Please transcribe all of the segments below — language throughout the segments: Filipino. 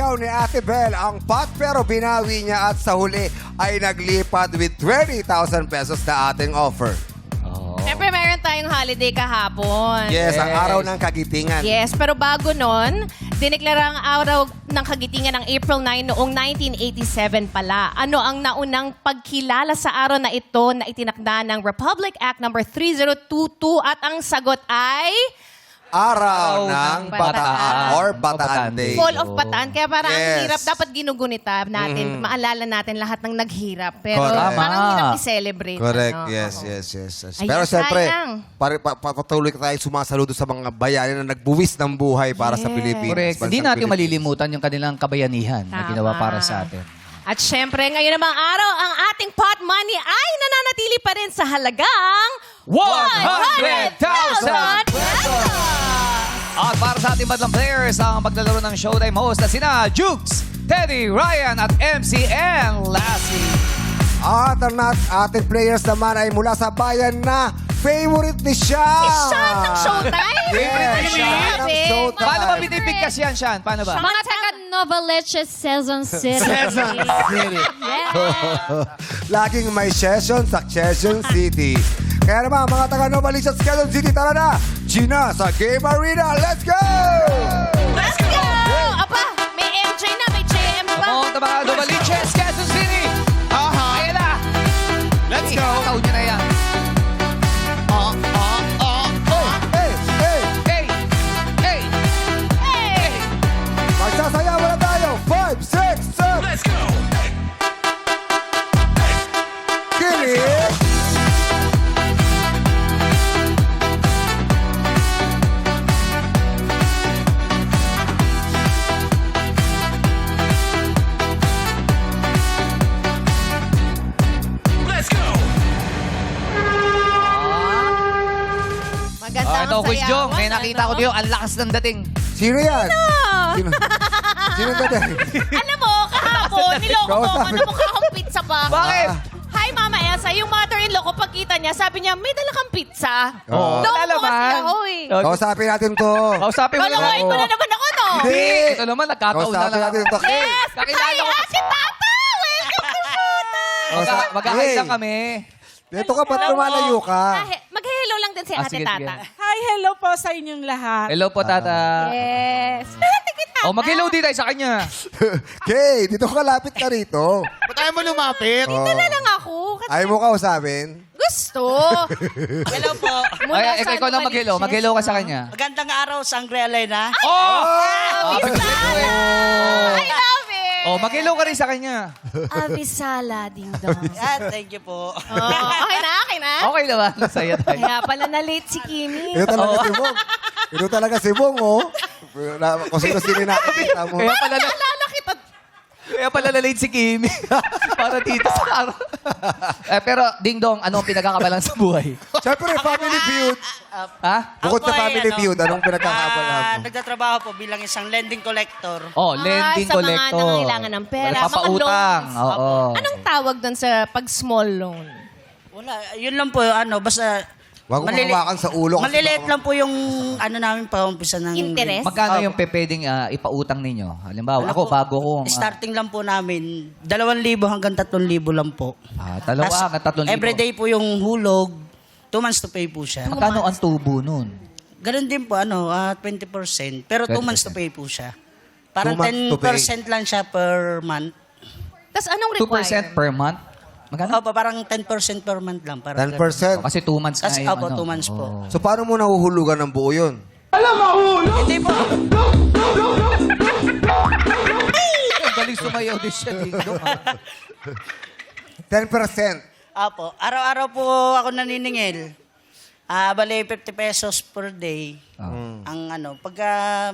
raw ni Ate Bel ang pot pero binawi niya at sa huli ay naglipad with 20,000 pesos na ating offer. Siyempre, meron tayong holiday kahapon. Yes, ang araw ng kagitingan. Yes, pero bago nun, dineklara ang araw ng kagitingan ng April 9 noong 1987 pala. Ano ang naunang pagkilala sa araw na ito na itinakda ng Republic Act No. 3022 at ang sagot ay Araw ng Bataan. Bataan or Bataan Day. Fall of Bataan. Kaya parang ang Yes. hirap, dapat ginugunita natin, maalala natin lahat ng naghirap. Pero Correct. parang hirap i-celebrate. Correct, ano? yes. Ay, Pero siyempre, sayang. patuloy tayo sumasaludo sa mga bayani na nagbuwis ng buhay para sa Yes. Pilipinas. Correct. bansang Hindi natin Pilipinas. malilimutan yung kanilang kabayanihan Tama. na ginawa para sa atin. At syempre, ngayon namang araw, ang ating pot money ay nananatili pa rin sa halagang 100,000 pesos! At para sa ating madlang players, ang maglalaro ng Showtime host na sina Jukes, Teddy, Ryan at MCN Lassie. At ang ating players naman ay mula sa bayan na favorite ni Sean. Si Sean ng Showtime? Yes, Sean ng Grabe. Showtime. Paano ba binibigkas yan, Sean? Paano ba? Mga taga Novaliches, Quezon City. Laging may session sa Quezon City. Kaya naman, mga taga Novaliches, Quezon City, tara na! Gina sa Game Arena, let's go! Let's go! Apa, may MJ na, may JM pa. Mga mga Novaliches, Quezon City. Ayan na. Let's go. Ikaw nyo na yan. Hey, hey! Hey! Hey! Hey! Magsasayaw na tayo! 5, 6, 7! Let's go! Kilig! Maganda Ito, ang Quiz sayawan, Jong. May nakita ko ano? dito. Ang lakas ng dating. Sino yan? Sino? Sino ba yan? Alam mo, kahapon, niloko mo ako Kausapin. na mukha akong pizza pa. Bakit? Hi, Mama Elsa. Yung mother-in-law ko, pagkita niya, sabi niya, may dala kang pizza. Oo. Loko Wala mo kasi naman. ako eh. Kausapin natin to. Kausapin mo naman. Kalawain mo na naman ako, no? Hindi! Ito naman, nagkataon na Kausapin lang. natin to. Yes! Kakilala ko. Hi, Ate Tata! Welcome to Showtime! Magkakait lang kami. Dito ka, ba't lumalayo ka? Mag-hello lang din si Ate sige, Tata. sige. Hi, hello po sa inyong lahat. Hello po, tata. Yes. Ate Tata. Oh, mag-hello din tayo sa kanya. Kay, dito ka lapit ka rito. Ba't tayo mo lumapit? Oh. Wala lang ako. Kasi Ayaw mo kausapin? gusto. Hello po. Ay, ikaw lang mag-hello. Mag-hello ka sa kanya. Magandang araw, Sangre Elena. Oh! Abisala! I love it! Oh, mag-hello ka rin sa kanya. Abisala, ding dong. Thank you po. Okay na, okay na. Okay naman. Masaya tayo. Kaya pala na-late si Kimi. Ito talaga si Bong. Ito talaga si Bong, oh. Kung sino-sino nakikita mo. Naalala kita. Kaya pala na-late si Kimi. Para dito sa araw. Pero, Ding Dong, anong pinagkakabalan sa buhay? Siyempre, family feud. Ha? Bukod Ako sa ay, family feud, anong pinagkakabalan mo? Nagtatrabaho po bilang isang lending collector. Oh, lending sa mga collector. nangangailangan ng pera, mga Papautang. loans. Oo. Anong tawag doon sa pag-small loan? Wala, yun lang po, basta... Huwag mo hawakan sa ulo. kasi Maliliit baka- lang po yung namin paumpisa ng... Interest? Magkano yung pwedeng ipautang ninyo? Halimbawa, Ano ako po, bago kong... starting lang po namin, 2,000 hanggang 3,000 lang po. Dalawa Tas, hanggang 3,000. everyday po yung hulog, 2 months to pay po siya. Magkano ang tubo nun? Ganun din po, 20%. Pero 2 months to 20%. pay po siya. Parang 2 months to pay. 10% lang siya per month. Tapos anong 2% require? per month? Magkano? Opo, parang 10% per month lang. Parang 10%. Kasi 2 months Kasi, nga yung opo, ano. 2 months po. Oo. So, paano mo nahuhulugan ng buo yun? Hindi po. Ang galing sumayaw din siya, Ding Dong. 10%. Opo, araw-araw po ako naniningil. Bali, 50 pesos per day. Ang pagka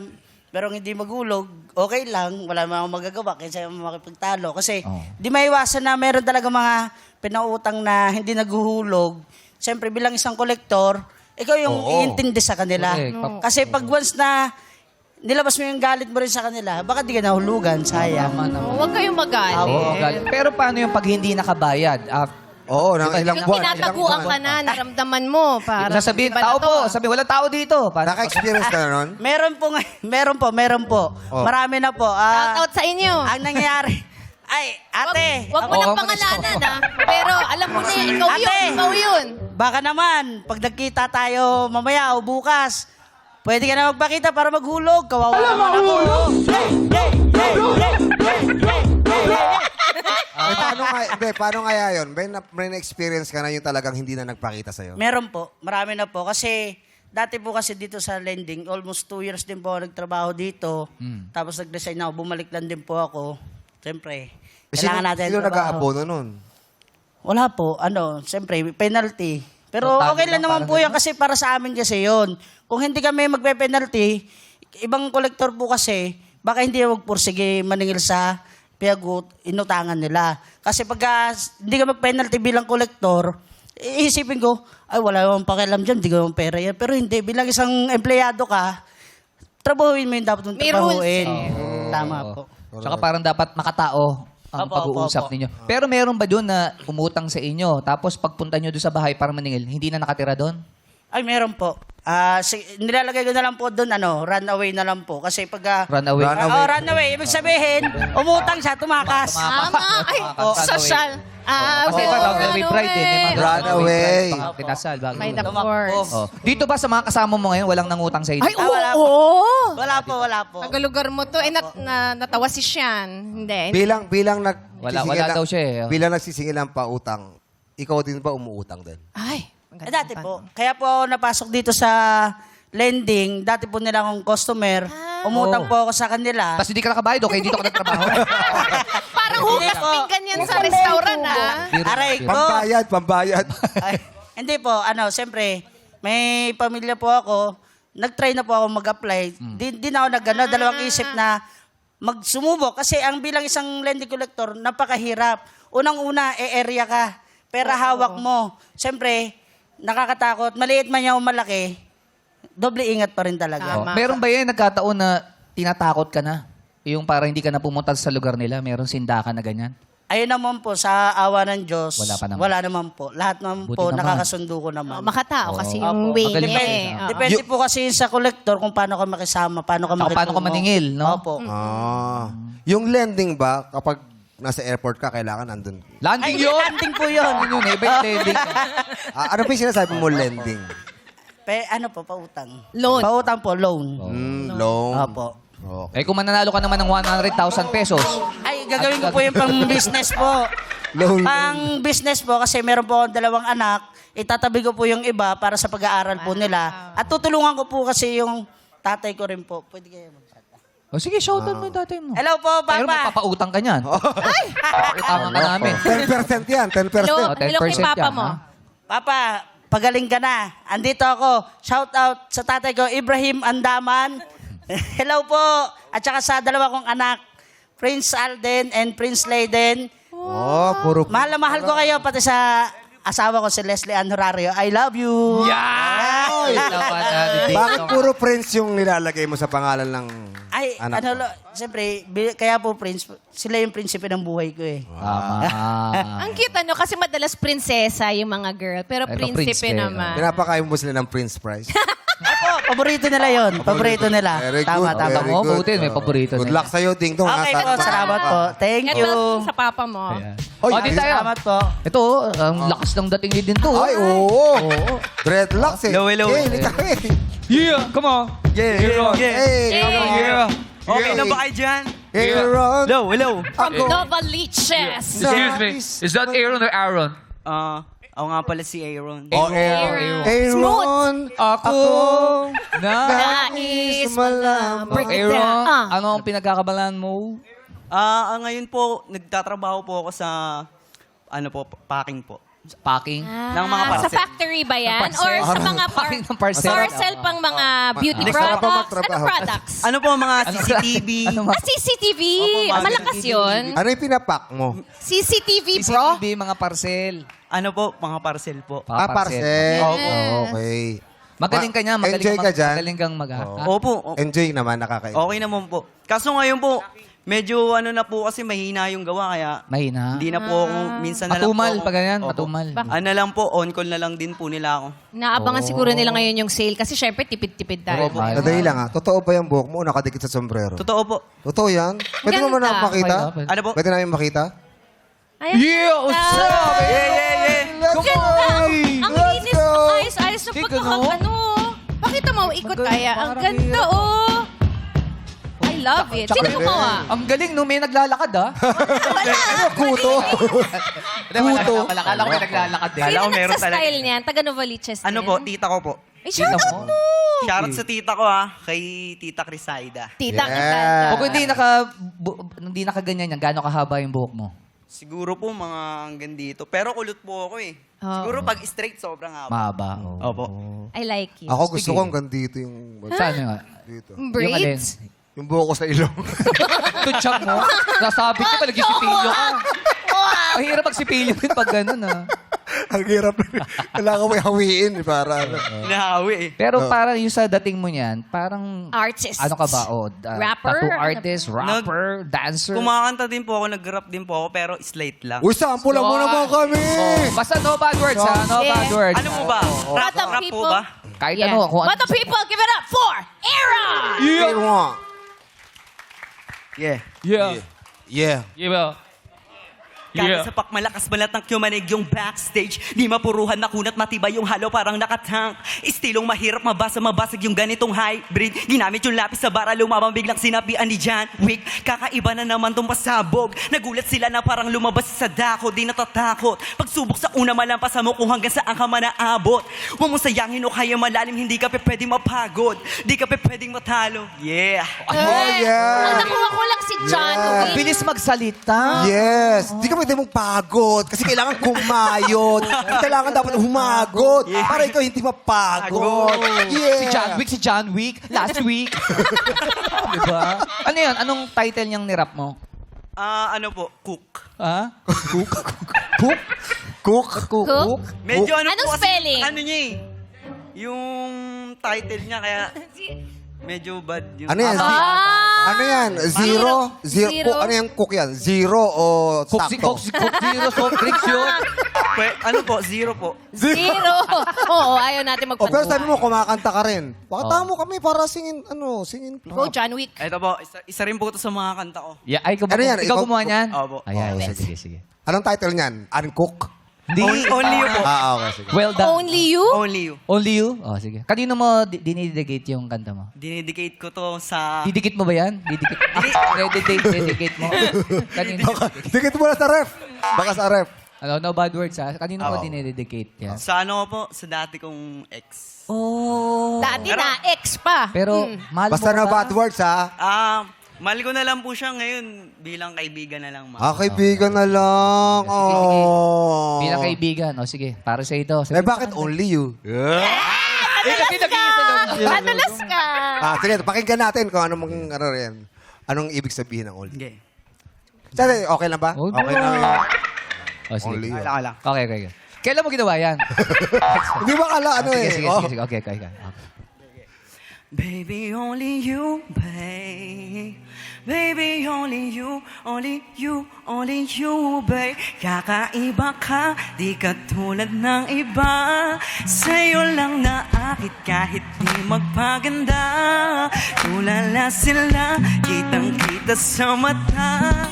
merong hindi magulog, okay lang, wala naman akong magagawa kaysa makipagtalo. Kasi di maiwasan na meron talaga mga pinautang na hindi naghuhulog. Siyempre, bilang isang kolektor, ikaw yung iintindi sa kanila. Correct. Kasi pag once na nilabas mo yung galit mo rin sa kanila, baka di ka nahulugan, sayang. Tama naman. Huwag kayong magalit. Oo, galing. Pero paano yung pag hindi nakabayad? Oo, ng ilang Yung buwan. tinataguan ka na, naramdaman mo. Parang, Sasabihin, iba na tao to, po. ah. Sabi, walang tao dito. Parang, Naka-experience ka na nun? Meron po. Oh. Marami na po. Shout out sa inyo. Ang nangyayari, ay, ate, Wag mo Oo, nang wag mo na pangalanan, ha? Pero alam mo na yan, ikaw yun. Ate! Ikaw yun. baka naman, pag nagkita tayo mamaya o bukas, pwede ka na magpakita para maghulog. Kawawa naman ako. Paano kaya yun? May na-experience ka na yung talagang hindi na nagpakita sa'yo? Meron po. Marami na po. Kasi, dati po kasi dito sa lending, almost 2 years din po ako nagtrabaho dito. Tapos nag-resign ako. Bumalik lang din po ako. Siyempre, kailangan natin Sino trabaho. nag-aabono nun? Wala po. Siyempre, penalty. Pero So, okay lang tama naman lang, po yan parang kasi para sa amin kasi yun. Kung hindi kami magpe-penalty, ibang kolektor po kasi, baka hindi na magpursige maningil sa piagut, inutangan nila. Kasi pag hindi ka mag-penalty bilang kolektor, iisipin ko, ay wala namang pakialam dyan, hindi ko naman pera yan. Pero hindi, bilang isang empleyado ka, trabahuin mo yung dapat mong May rules trabahuin. eh. Tama po. Tsaka parang dapat makatao ang Opo, pag-uusap opo. ninyo. Pero meron ba doon na umutang sa inyo, tapos pagpunta nyo doon sa bahay para maningil, hindi na nakatira doon? Ay, meron po. Nilalagay ko na lang po doon, runaway na lang po. Kasi pag... Runaway. runaway. Ibig sabihin, umutang siya, tumakas. Tama. Ay, social. Kasi pa runaway pride eh. May mga Runaway. mga kinasal. bago. By the Tumakbo. force. Oh. Dito ba sa mga kasama mo ngayon, walang nangutang sa inyo? Ay, wala oo. Wala po. Tagalugar mo to. Natawa si Sian. Hindi. Bilang Wala daw siya eh. Bilang nagsisingil ng pautang, ikaw din ba umuutang din? Ay. Dati po. Kaya po ako napasok dito sa lending. Dati po nila akong customer. Umutang po ako sa kanila. Tapos hindi ka nakabayad, okay? Dito ka nagtrabaho. Parang hukas pinggan yan sa restaurant, ha? Aray ko. Pambayad. Ay, hindi po. Siyempre, may pamilya po ako. Nag-try na po ako mag-apply. Di na ako dalawang isip na magsumubok. Kasi ang bilang isang lending collector, napakahirap. Unang-una, area ka. Pera hawak mo. Siyempre, nakakatakot. Maliit man yan o malaki, doble ingat pa rin talaga. Tama. Meron ba yan nagkataon na tinatakot ka na? Yung para hindi ka na pumunta sa lugar nila, meron sindakan na ganyan? Ayun naman po, sa awa ng Diyos, Wala pa naman. wala naman po. Lahat naman Buti po, naman. nakakasundo ko naman. Makatao kasi Oo. yung Opo. way Magaling niya ka eh. eh. Oo. Depende po kasi sa collector kung paano ka makisama, paano ka Saka paano ka maningil, no? Opo. Yung lending ba, kapag nasa airport ka, kailangan nandun? Landing Ay, yun! landing po yun. Yun, iba yung landing. Ano pa yung sinasabi mo, lending? Pautang. Loan. Pautang po, loan. Loan? Opo. Okay. Eh kung mananalo ka naman ng 100,000 pesos, Ay, gagawin ko po yung pang-business po. Loan. Pang-business po kasi meron po akong 2 anak. Itatabi ko po yung iba para sa pag-aaral po nila. At tutulungan ko po kasi yung tatay ko rin po. Pwede kayo mag-chat. o sige, shoutout mo yung tatay mo. Hello po, Pero may Papa. papautang ka niyan. Pautangan ka namin. 10% yan, 10%. Hello, Oh, hello kay 10% papa yan, mo. ha? Papa, pagaling ka na. Andito ako. Shout out sa tatay ko, Ibrahim Andaman. Hello po. At saka sa 2 kong anak, Prince Alden and Prince Layden. Puro. Mahal na mahal ko kayo, pati sa asawa ko si Leslie Ann Horario. I love you. Bakit puro Prince yung nilalagay mo sa pangalan ng Ay, anak mo? siyempre, kaya po Prince, sila yung prinsipe ng buhay ko eh. Tama. Ang cute kasi madalas prinsesa yung mga girl, pero Pero prinsipe prinsipe, naman. Pinapakain mo sila ng Prince Prize? Opo, paborito nila yon. Paborito nila. Very Tama, good, tama. very Tama, good. buti, may paborito Good din. luck sa'yo, Ding Dong. Okay po, salamat po. Thank you. Ito sa papa mo. Oy, O, di tayo. Salamat po. Ito, ang lakas ng dating ni din to. Ay, oo. Dreadlocks eh. Hello. Hey, hindi kami. Yeah, come on. Yeah, Hey, Yeah. Okay Yeah. na ba kayo dyan? Hey, Ron. Hello. From Novaliches. Excuse me. Is that Aaron or Aaron? Ako nga pala si Aaron. Oh, Aaron. Ako na Nais malaman. Aaron, Ah. ano ang pinagkakabalan mo? Ngayon po, nagtatrabaho po ako sa, packing po. Packing? Ng mga Sa parcel. factory ba yan? Or sa mga Packing ng parcel. parcel pang mga beauty Next products? trabaho, Ano magtrabaho. products? Ano po, mga CCTV. Ano ma- CCTV. Opo, mga Malakas CCTV. yun. Ano yung pinapak mo? CCTV, bro. CCTV, mga parcel. Ano po, mga parcel po. Parcel. Opo. Okay. Magaling ka niya, magaling Enjoy ka dyan? Magaling kang mag Opo. Enjoy naman, nakaka-enjoy. Okay naman po. Kaso ngayon po, Medyo ano na po kasi mahina yung gawa kaya Mahina. hindi na po ako minsan na lang Matumal, po ako- pag ganyan, Opo. matumal. Ano lang po, on call na lang din po nila ako. Naabangan siguro nila ngayon yung sale kasi syempre tipid-tipid tayo. Oo, mahal. Nadali lang ha. Totoo ba yung buhok mo o nakadikit sa sombrero? Totoo po. Totoo yan? Pwede mo Ganda. na makita? Okay, Ano po? Pwede namin makita? Ayan. Yeah! What's up? Yeah, yeah, yeah. Let's Ganda! Ang Let's linis, go! ang ayos-ayos ng Tika, pagkakang no? ano. Pakita mo, ikot Ang kaya. ganda, Ang parang ganda, hirap. oh. I love it. Sino Tsaka- gumawa? Ang galing, no? May naglalakad, ah. Kuto. Kuto. Wala, kala ko may naglalakad din. Kala Sino ko meron nagsa-style talaga. niyan? Taga Novaliches Ano din? po, tita ko po. Eh, shoutout mo. Shoutout sa tita ko kay Tita Crisaida. Tita, Yeah. ang ganda. Pag hindi nakaganyan yan, gaano kahaba yung buhok mo? Siguro po mga hanggang dito. Pero kulot po ako eh. Oo. Siguro pag straight, sobrang haba. Mahaba. Oh. Opo. I like it. Ako gusto Sige. ko hanggang dito yung... Saan nga? Dito. Braids? Yung buhok ko sa ilong. Tutsak mo? Nasabi ko pa, nagsisipilyo ka. Mahirap magsipilyo yun pag gano'n, ah. Ang hirap. Kailangan mo hawiin para ano. Hinahawi eh. Pero parang yung sa dating mo niyan, parang... Artist. Ano ka ba? Oh, Rapper? Tattoo artist, rapper, dancer. Kumakanta din po ako, nag-rap din po ako, pero slate lang. Uy, sample mo naman kami! Oh, basta no bad words, ha? No Yeah. bad words. Ano mo ba? Rap, What the rap po people? ba? Kahit Yeah. ano. Kung What the people, give it up for Era! Yeah. Yeah. Yeah. Yeah. Yeah. Kada sa pakmalakas balat ng kumanig yung backstage. Di mapuruhan na kunat matibay yung halo parang nakatank. Istilong mahirap mabasag yung ganitong hybrid. Ginamit yung lapis sa bara lumabang biglang sinabihan ni John Wick. Kakaiba na naman tong pasabog. Nagulat sila na parang lumabas sa dako. Di natatakot. Pagsubok sa una malampasan mo kung hanggang saan ka man naabot. Huwag mo sayangin o kaya malalim. Hindi ka pe pwedeng mapagod. Di ka pe pwedeng matalo. Yeah. Oh, yeah. Ang nakuha ko lang si John Yeah. Wick. Bilis magsalita. Yes. Di ka pwede mong pagod. Kasi kailangan kumayod. Kailangan dapat humagod. Para ikaw hindi mapagod. Yeah. Si John Wick, last week. Diba? Ano yun? Anong title niyang nirap mo? Ano po? Cook. Ha? Cook? Cook? Cook. Cook? Cook? Medyo ano Anong po kasi, spelling? ano niya eh. Yung title niya kaya medyo bad yung... Ano yan? Ano yan? Zero? Zero? Zero. Ano yan cook yan? Zero o Cook sakto? zero soft drinks yun. Ano po? Zero po. Zero. Oo, ayaw natin O pero sabi magpatuwa. mo, kumakanta ka rin. Pakita mo kami para singin, singin. Go, John Wick. Ito po, isa rin po ito sa mga kanta ko. Yeah, ay, Ano yan? Ikaw Ikaw- gumawa niyan? Opo. Ay, sige. Anong title niyan? Uncook? Hindi. Only you po. Okay, sige. Well done. Only you? Only you. Only you? Oh, sige. Kanino mo dinidedicate yung kanta mo? Dinedicate ko to sa... Didikit mo ba yan? Didikit? Dedicate mo? Kanino? Dikit mo na sa ref. Baka sa ref. Ano, no bad words, ha? Kanino mo Oo. dinidedicate yan? Sa ano po? Sa dati kong ex. Oh. Dati na, ex pa. Pero, mahal Basta mo na ba? bad words, ha? Mahal ko na lang po siya ngayon bilang kaibigan na lang, ma'am. Kaibigan na lang. Oh. Bilang kaibigan. O, sige. Para sa ito. Eh, bakit only you? kasi nag-iisa lang. Madalas ka. Sige, pakinggan natin kung anong ano rin. Anong ibig sabihin ng only. Okay. Sabi, okay lang ba? Oh, Okay lang. O, sige. Only you. Wala ka lang. Okay. Kailan mo ginawa yan? Hindi ba kala ano sige, eh? sige, Oh. sige. Okay. Baby, only you, babe. Baby, only you, only you, only you, babe. Kakaiba ka, di ka tulad ng iba. Sa'yo lang naakit kahit di magpaganda. Tulala sila, kitang-kita sa mata.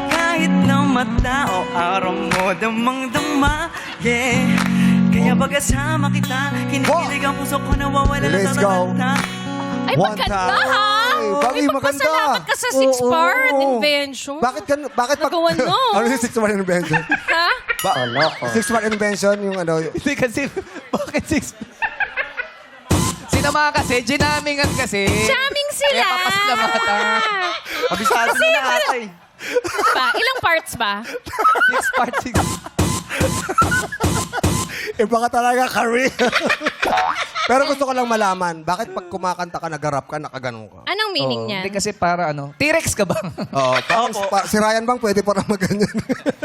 Kahit na mata o araw mo damang-dama. Yeah. Kaya pagkasama kita, kinikilig ang puso ko nawawala na Let's go. Ay, One maganda time. ha. Bagay, Ay, maganda. magpasalamat ka sa six-part Oo. invention. Bakit Nagawa no. Ano yung 6-part invention? Ha? 6-part invention, yung ano. Hindi kasi, bakit six? Sinama kasi, ginamingan kasi. Jamming sila. Kaya papasalamatan. Kabisado na ata eh. Pa, ilang parts ba? Six. Iba ka talaga, career. Pero gusto ko lang malaman, bakit pag kumakanta ka, nagarap ka, nakaganon ka? Anong meaning Oh, niyan? Hindi kasi para ano, T-Rex ka ba? Oo. Si Ryan bang pwede para maganyan?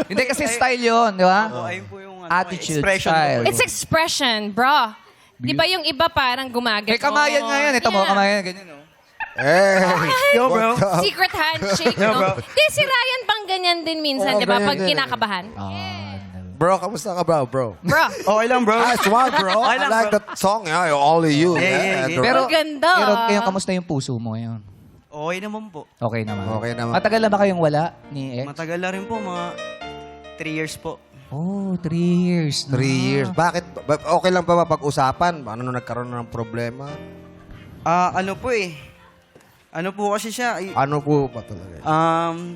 Hindi kasi style yun, di ba? Opo, ayun po yung ano, Attitude, expression style. ko. It's expression, bro. Di ba yung iba parang gumagano? May kamayan nga yan. Ito mo, Yeah. kamayan. Ganyan, no? Hey! Yo, bro. What's up? Secret handshake, Yeah, no? bro. Di, si Ryan pang ganyan din minsan, Oo, di ba? ganyan, Pag ganyan. kinakabahan. Bro, kamusta ka bro? Bro, Okay lang, bro. Nice one, bro. I Okay lang, like bro. that song. Yeah, only you. Yeah, yeah. Pero, Maganda. pero kamusta yung puso mo ngayon? Okay naman po. Okay naman. Okay naman. Matagal na ba kayong wala ni ex? Matagal na rin po, mga 3 years po. Oh, 3 years. 3 years. Bakit? Okay lang ba mapag-usapan? Ano nung nagkaroon ng problema? Ano po eh. Ano po kasi siya? Ano po ba talaga?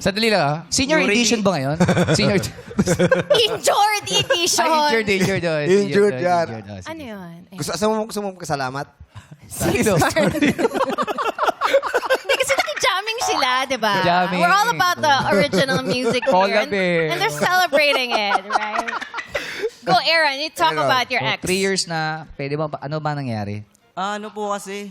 Sandali lang ah. Senior Already- edition ba ngayon? Senior Injured edition. injured. Injured yan. Ano yun? Gusto mo kasalamat? Sino? Hindi kasi naki-jamming sila, di ba? Jamming. We're all about the original music here. Collab And they're celebrating it, right? Go, Aaron. You talk Aaron. about your ex. 3 years na, pwede ba, ano ba nangyari? Ano po kasi?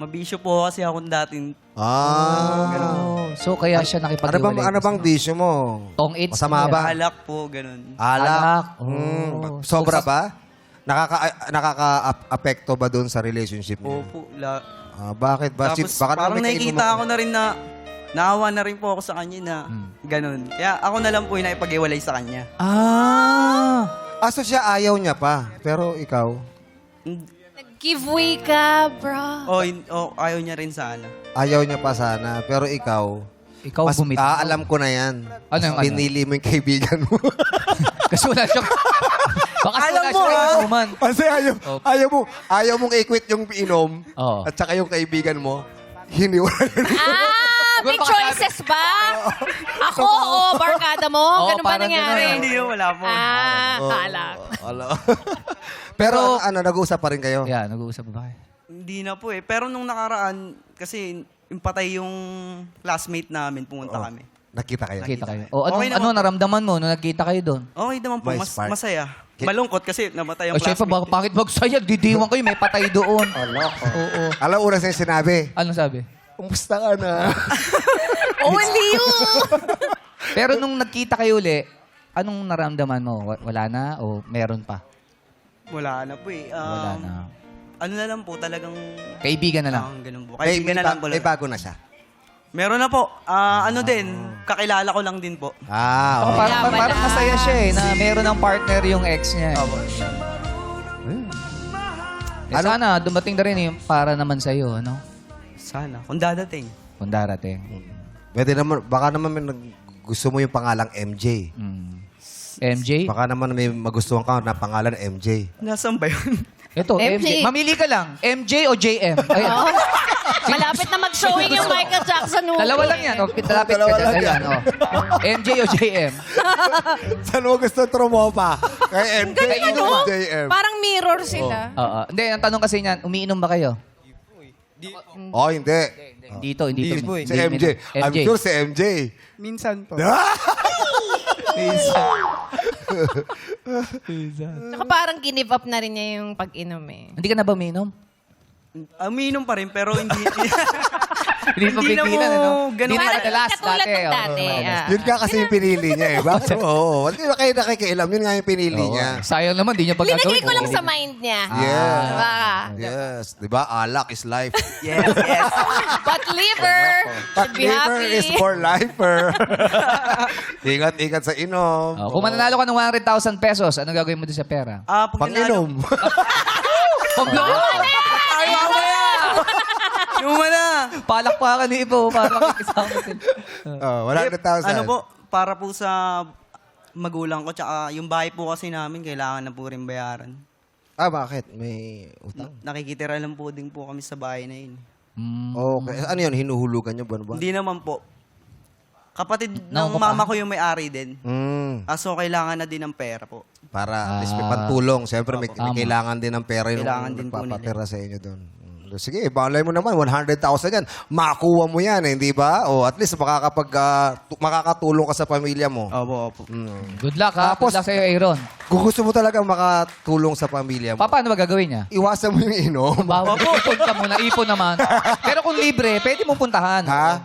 Mabisyo po kasi akong dating. Oh, so kaya siya nakipag-iwalay. Ano bang disyo mo? Tong its Masama ba? Alak po, ganun. Alak. Oh. Sobra ba? Nakaka-apekto ba dun sa relationship niyo? Opo. Bakit ba? Tapos Baka parang naman may nakikita kainin ako na rin na naawa na rin po ako sa kanya na ganun. Kaya ako na lang po yung naipag-iwalay sa kanya. So siya ayaw niya pa. Pero ikaw, Giveaway ka, bro. Ayaw niya rin sana. ayaw niya pa sana. Pero ikaw, Ikaw bumitaw. alam ko na yan. Ano yung ano? Pinili mo yung kaibigan mo. Kasi wala siyang... Baka Alam wala mo, siyang ah. inuman. Kasi ayaw mong i-quit yung inom Oo. at saka yung kaibigan mo. Hiniwalay May Siguro baka choices ba? Ako o barkada mo? Oo, Ganun ba parang nangyari? ganun. Hindi yun, wala po. Alak. Pero nag-uusap pa rin kayo? Yeah, nag-uusap ba kayo? Hindi na po eh. Pero nung nakaraan, kasi yung patay yung classmate namin, pumunta kami. Nakita kayo? Nakita kayo. O ano, Okay naman po. naramdaman mo nung nagkita kayo doon? Okay naman po, May spark. masaya. Malungkot kasi namatay yung O syempre, classmate. bakit magsaya? Didiwan kayo, may patay doon. Oo. Alam, una sa'yo sinabi, Anong sabi? umusta ka na? Only you! Pero nung nagkita kayo uli, anong naramdaman mo? Wala na o meron pa? Wala na po eh. Wala na. Ano na lang po, talagang... Kaibigan na lang. Ganun po. Kaibigan na lang po. May bago na siya. Meron na po. Ano din, kakilala ko lang din po. Parang Wala. masaya siya eh, na meron ng partner yung ex niya. Sana dumating na rin yung para naman sa'yo, ano? Sana. Kung dadating. Kung darating. Pwede naman, baka naman may gusto mo yung pangalang MJ. MJ? Baka naman may magustuhan ka na pangalan MJ. Nasaan ba yun? Ito, MJ. MJ. Mamili ka lang. MJ o JM? Ayan. Oh. Malapit na mag-showing yung Michael Jackson movie. Dalawa lang yan. O, lapit ka dyan. Ayan, o. MJ o JM? Saan mo gusto trumopa? Kay MJ Ganun, o no? JM? Parang mirror sila. Oo. Hindi, ang tanong kasi niyan, umiinom ba kayo? Oh, hindi. Dito, hindi. Si MJ. I'm sure si MJ. Minsan po. Saka parang give up na rin niya yung pag-inom eh. Hindi ka na ba umiinom? Umiinom pa rin, pero hindi... Hindi mo Hindi na pigilan, mo ano? ganun Hindi na Parang madalas katulad dati. ng oh. dati. Yun nga kasi yung pinili niya eh. Bakit? Oo. Hindi na kayo nakikialam. Yun nga yung pinili Oo. niya. Sayang naman, di niya pagkagawin. Linagay ko lang sa mind niya. Yeah. Diba? Yes. Diba? Alak is life. yes, yes. But liver should be Liver happy. is for lifer. Ingat-ingat sa inom. Oh, kung mananalo ka ng 100,000 pesos, ano gagawin mo doon sa pera? Pang-inom. Yung na! Palakpakan ni Ipo para makikisama sila. Oh, 100,000. Ano po, para po sa magulang ko, tsaka yung bahay po kasi namin, kailangan na po rin bayaran. Bakit? May utang? Nakikitira lang po din po kami sa bahay na yun. Okay. Ano yun? Hinuhulugan niyo buwan-buwan? Hindi naman po. Kapatid ng Naku, mama ko yung may-ari din. So, kailangan na din ng pera po. Para at least may pantulong. Siyempre, may kailangan din ng pera yung Kailangan din po nagpapatira sa inyo doon. Sige, balay mo naman, 100,000 yan. Makuha mo yan, hindi ba? O at least makakatulong ka sa pamilya mo. Opo. Good luck, ha? Tapos- Good luck sa'yo, Aaron. Kung gusto mo talaga makatulong sa pamilya mo, Paano ba gagawin niya? iwasan mo yung inom. Ipon ka muna, ipon naman. Pero kung libre, pwede mo puntahan. Ha?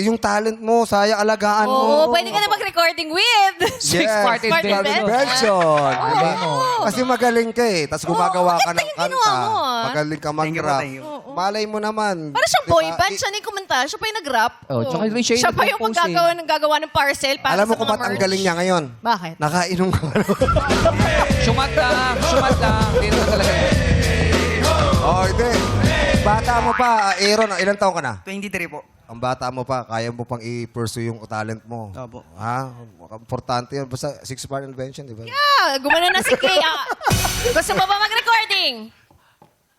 Yung talent mo, sayang alagaan Oo, mo. pwede ka na mag-recording with. Six-part Six-part invention. invention. Diba? Oo. Kasi magaling ka eh. Tapos gumagawa ka maganda ng yung kanta. ginawa mo, ah. Magaling ka Thank you po, mag-rap. thank you. Malay mo naman. Para siyang Diba? boy band, siya na yung kumanta, siya pa yung nag-rap. Oh, tsaka siya yung Siya pa yung nag-compose gagawa ng parcel para Alam mo sa kung mga ba't ang merch. galing niya ngayon? Bakit? Nakainom ka. Syumat lang. Hindi naman talaga. Hindi. Bata mo pa, Aaron, ilang taon ka na? 23 po. Ang bata mo pa, kaya mo pang i-pursue yung talent mo. Opo. Ha? Importante yun. Basta six-part invention, di ba? Ah, gumano na si Kay. Gusto mo ba mag-recording?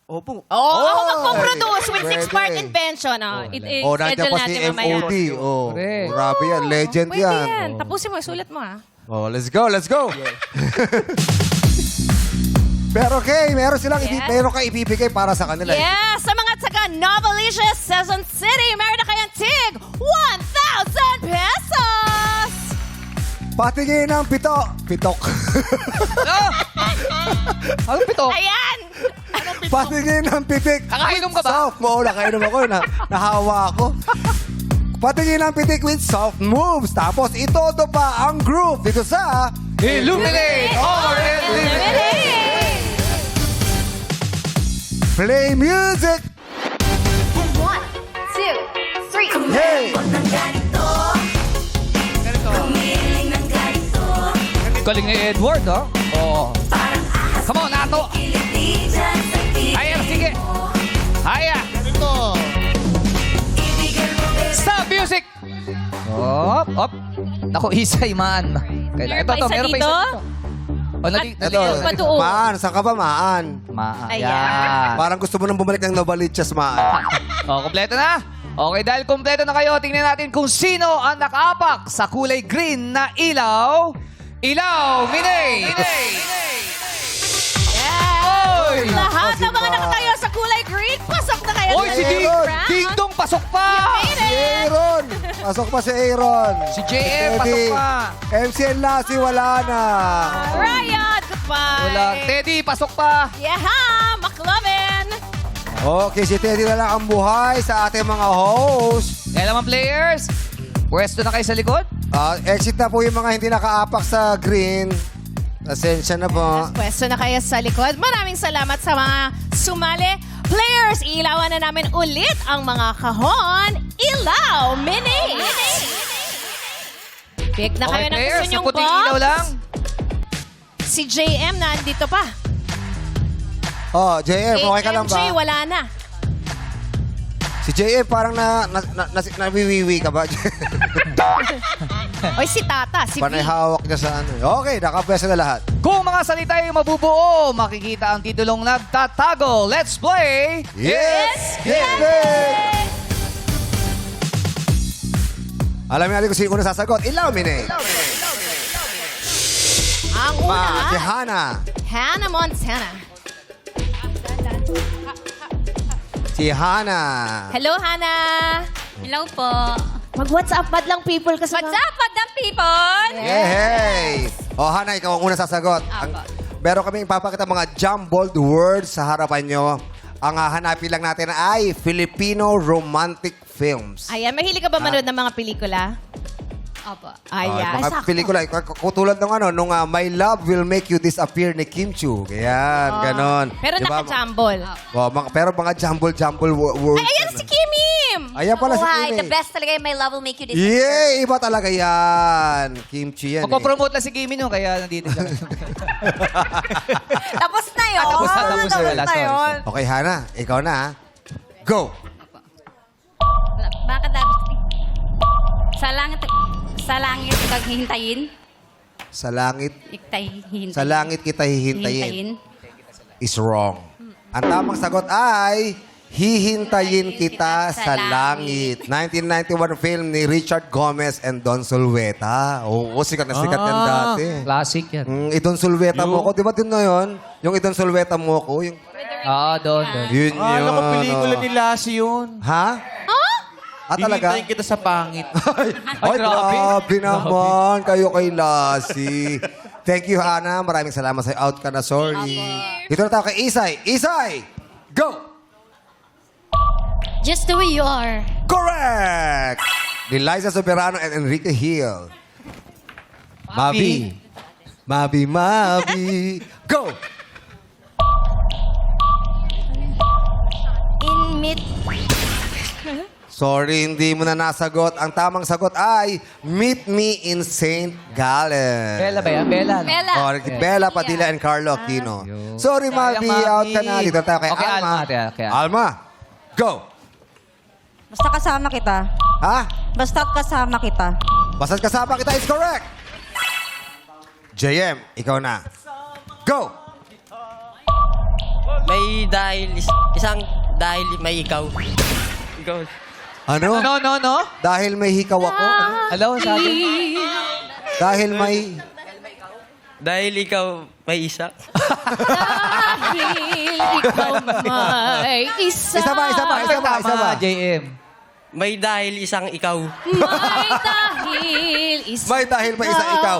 Opo. Ako magpo-produce with Pwede. six-part invention. Nandiyan I-schedule pa si natin mamaya. MOD. Correct. Grabe yan. Legend Pwede yan. yan. Tapusin mo, sulat mo ah. Let's go, let's go. Pero Kay, meron kang ibibigay para sa kanila. Yes! Sa mga taga Novelicious Quezon City, meron na kayong tig 1,000 pesos! Patingin ng pitok. Ano pito? Ayan! Patingin ng pitik. Nakainom ka ba? Soft mo. Nakainom ako. Nahawa ako. Patingin ng pitik with soft moves. Tapos itodo pa ang groove dito sa Illuminate or eliminate. Play Music. 1, 2, 3. Hey! Galing ni Edward, ha? Oo. Come on, Nato. Aya, sige. Aya. Stop music. Op. Naku, isay man. Meron pa isa dito? Ito, Pa doon. Maan. Saan ka ba, Maan? Ayan. Parang gusto mo nang bumalik ng Novaliches, Maan. Kompleto na. Okay, dahil kompleto na kayo, tingnan natin kung sino ang nakaapak sa kulay green na ilaw. Ilaw, Minay! Oy! Lahat ng mga nakatayo sa kulay green, pasok na kayo Oy, sa si Aaron! Ding Dong, pasok pa! Made Si it! Aaron. Pasok pa si Aaron. Si JM, pasok pa. MCN Lassie, wala na. Ryan, goodbye! Wala. Teddy, pasok pa. Yeah, McLovin! Okay, si Teddy na lang ang buhay sa ating mga host. Kaya naman players, pwesto na kayo sa likod. Exit na po yung mga hindi nakaapak sa green. Asensya na po. Pwesto na kayo sa likod. Maraming salamat sa mga sumali. Players, ilawan na namin ulit ang mga kahon. Ilaw, mini! Pick na kayo ng players, gusto nyong sa puting ilaw lang. Si JM nandito pa. JM, okay ka lang MJ, ba? wala na. Si JM parang nawiwiwi ka ba? Oy, si Tata, si Panay V. hawak niya sa ano. Okay, nakapwesto na lahat. Kung mga salita ay mabubuo, makikita ang titulong nagtatago. Let's play! Yes! Giving! Alam natin kung sino una sasagot. Ilaw, Mine. Ang una, Si Hannah. Hannah Montana. Si Hannah. Hello, Hannah. Hello po. Mag-WhatsApp madlang people kasi. WhatsApp, madam people? Hey! Hannah, ikaw ang una sasagot. Meron kaming ipapakita mga jumbled words sa harapan nyo. Ang hahanapin lang natin ay Filipino romantic films. Ayan, mahilig ka ba manood ng mga pelikula? Opo. Ayan. Mga pelikula, katulad ng nung My Love Will Make You Disappear ni Kim Chu. Ayan, ganon. Pero Diba? naka-jumble. Pero mga jumble words. Ay, ayan si Kimim! Ayan pala si Hi, Kim. the best talaga yung My Love Will Make You Disappear. Yeah, iba talaga yan. Kimchi yan. Magpo-promote lang si Kimi nyo, kaya nandito siya. Tapos na yun. Tapos na. Wala, sorry. Okay, Hannah, ikaw na. Ha? Go! Bakit dapat? Sa langit kaghihintayin. Sa langit, Iktahihintayin. sa langit kita hihintayin. Is wrong. Ang tamang sagot ay Hihintayin Kita sa Langit. 1991 film ni Richard Gomez and Don Sulweta. Oo, sikat na sikat yan dati. Classic yan. Idon Sulweta mo ko. Di ba din na yun? Yung Idon Sulweta mo ko. Yung... Doon. Yun yun. Alam ko, pelikula ni Lassie yun. Ha? Talaga? Hihintayin kita sa pangit. Ay, grabe naman. Kayo kay Lassie. Thank you, Hannah. Maraming salamat sa'yo. Out ka na, sorry. Dito na tayo kay Isay. Isay! Go! Just the way you are. Correct! Ni Liza Soberano and Enrique Hill. Mabi. Mabi, Mabi. Go! In mid. Sorry, hindi mo na nasagot. Ang tamang sagot ay Meet Me in St. Gallen. Bella ba yan? Bella. no? Bella. Or Bella Padilla and Carlo Aquino. Sorry, Mabi. Sayang, Out Mabi. ka na. Dito tayo kay Okay, Alma. Alma, kaya. Alma, go! Basta kasama kita. Ha? Basta kasama kita. Basta't kasama kita is correct. JM, ikaw na. Go! May dahil, isang dahil may ikaw. Ikaw. Ano? No. Dahil may hikaw ako? Hello, sabi? Dahil may... Dahil ikaw may isa. Dahil ikaw may isa. Isa ba? Tama, JM. May dahil isang ikaw. May dahil isa. May dahil may isa ikaw.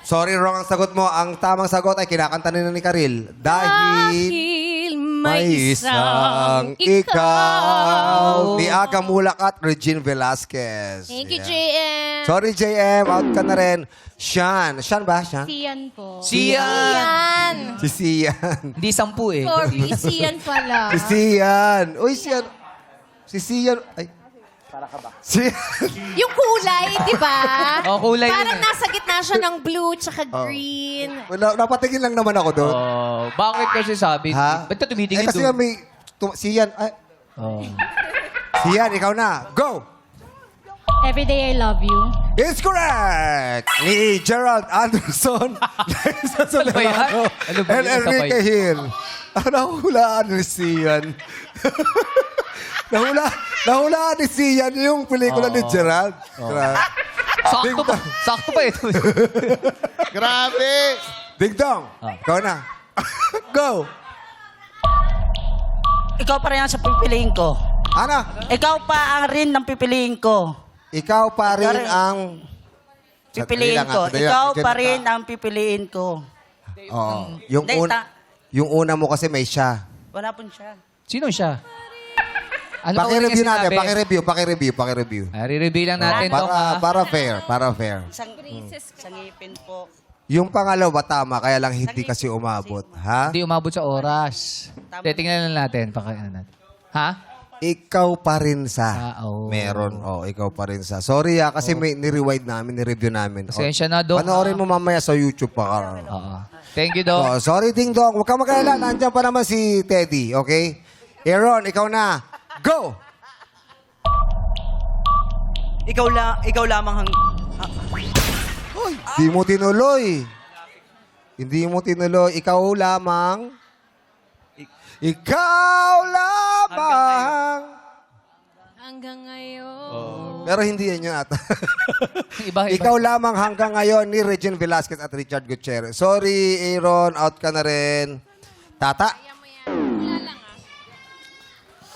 Sorry, wrong ang sagot mo. Ang tamang sagot ay kinakanta nila ni Karil. Dahil may isang ikaw. Ni Aga Mulak at Regine Velasquez. Thank you, Yeah. JM. Sorry, JM. Out ka na rin. Sean. Sean ba? Sean? Siyan po. Sian. Si Sian. Hindi 10 eh. Sorry, Sian pala. Si Sian. Uy, Sian. Si Sian. Ay. Sian. Yung kulay, di ba? Oh, kulay Parang yun eh. nasa gitna siya ng blue tsaka green. Wala, napatingin lang naman ako doon. Oh, bakit kasi sabi? Ha? Ba't ka tumitingin kasi doon? may... Sian. Ay. Oh. Sian, ikaw na. Go! Everyday I love you. It's correct! Ni Gerald Anderson, Liza Soberano, Ano ba and yun? Enrique Sabay. Hill. Nahulaan ni Sian. Nahulaan ni Sian yung pelikula ni Gerald. Sakto pa. Sakto pa ito. Grabe! Ding Dong, ikaw na. Go! Ikaw pa rin ang sa pipiliin ko. Ano? Ikaw pa ang rin ng pipiliin ko. Ikaw pa rin Ikaw rin. ang... Pipiliin ko. Sandali lang, Ikaw sandali pa lang. rin ang pipiliin ko. Oo. Yung, Data. yung una mo kasi may siya. Wala po siya. Sino siya? Ano Paki-review pa natin. sinabi? Pakireview. Re-review lang natin to. Para fair. Para fair. Isang ngipin po. Yung pangalawa, tama. Kaya lang hindi kasi umabot. Ha? Hindi umabot sa oras. Tingnan lang natin. Natin. Ha? Ikaw pa rin sa. Oo. Meron. Ikaw pa rin sa. Sorry kasi may ni-rewind namin, ni-review namin. Pasensya na, Dong. Panoorin mo mamaya sa YouTube pa. Oo. Thank you, Dong. Sorry, Ding Dong. Huwag ka mag-alala. Nandiyan pa naman si Teddy. Okay? Aaron, ikaw na. Go! Ikaw lamang Hindi mo tinuloy. Hindi mo tinuloy. Ikaw lamang. Ikaw lamang. Hanggang ngayon. Pero hindi yan yun ata. Iba. Ikaw lamang hanggang ngayon ni Regine Velasquez at Richard Gutierrez. Sorry, Aaron. Out ka na rin. Tata.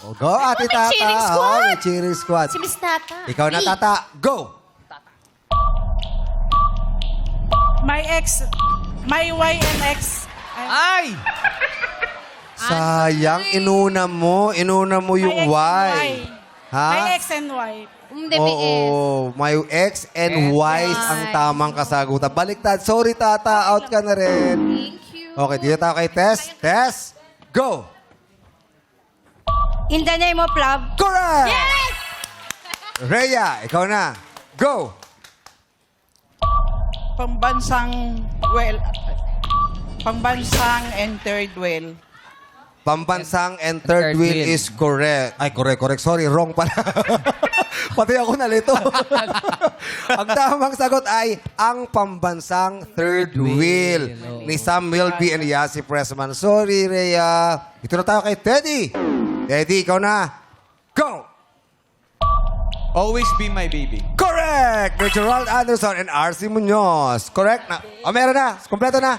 Go, Ate Tata. cheering squad. May cheering squad. Si Miss Tata. Ikaw na, Tata. Go! My ex, my Y and X. Ay! Sayang, inuna mo. Inuna mo yung Y. Ha? My ex and Y. Oo. My X and Y ang tamang kasagutan. Baliktad. Sorry, Tata. Out ka na rin. Thank you. Okay, dito tayo kay Tess. Tess, go! In the name of love. Correct! Yes! Rhea, ikaw na. Go! Pambansang and third well. Pambansang and third wheel is correct. Ay, correct. Sorry, wrong pala. Pati ako nalito. Ang tamang sagot ay ang pambansang third wheel ni Sam Milby and Yasi Pressman. Sorry, Rhea. Ito na tayo kay Teddy. Teddy, ikaw na. Go! Always be my baby. Correct! Ni Gerald Anderson and RC Munoz. Correct na. Meron na. Kompleto na.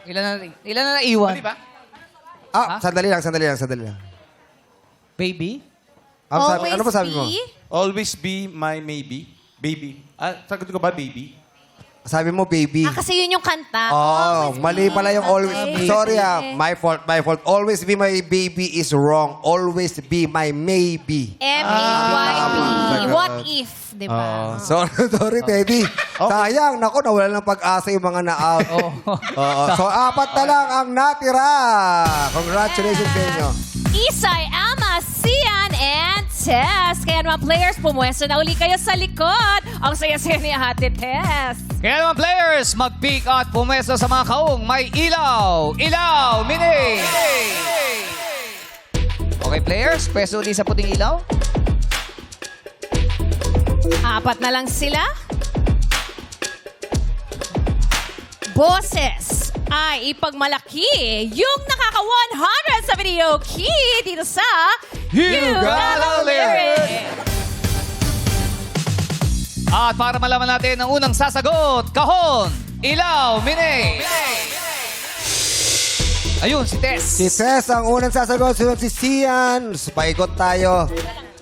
Ilan na naiwan? Sandali lang. Baby? Ano ba sabi mo? Always be my maybe. Baby. Sagot ko ba baby? Sabi mo, baby. Kasi yun yung kanta. Oh, mali pala yung always be. Sorry my fault. Always be my baby is wrong. Always be my maybe. M-A-Y-B. What if, di ba? Sorry, Teddy. Sayang, nako, nawala ng pag-asa yung mga na-out. Oo. So, 4 na lang ang natira. Congratulations sa inyo. Isay, Ama, Sian, and Tess. Kaya naman players, pumuwesto na uli kayo sa likod. Ang saya-saya ni Ate Tess. Kaya naman players, mag-pick at pumesto sa mga kaong may ilaw. Ilaw, mini! Okay players, pwesto ulit sa puting ilaw. 4 na lang sila. Boses ay ipagmalaki yung nakaka-100 sa video key dito sa You Got a Lyric. At para malaman natin ang unang sasagot, kahon, ilaw, mini! Ayun, si Tess. Si Tess ang unang sasagot. Sunod si Sian. Paikot tayo.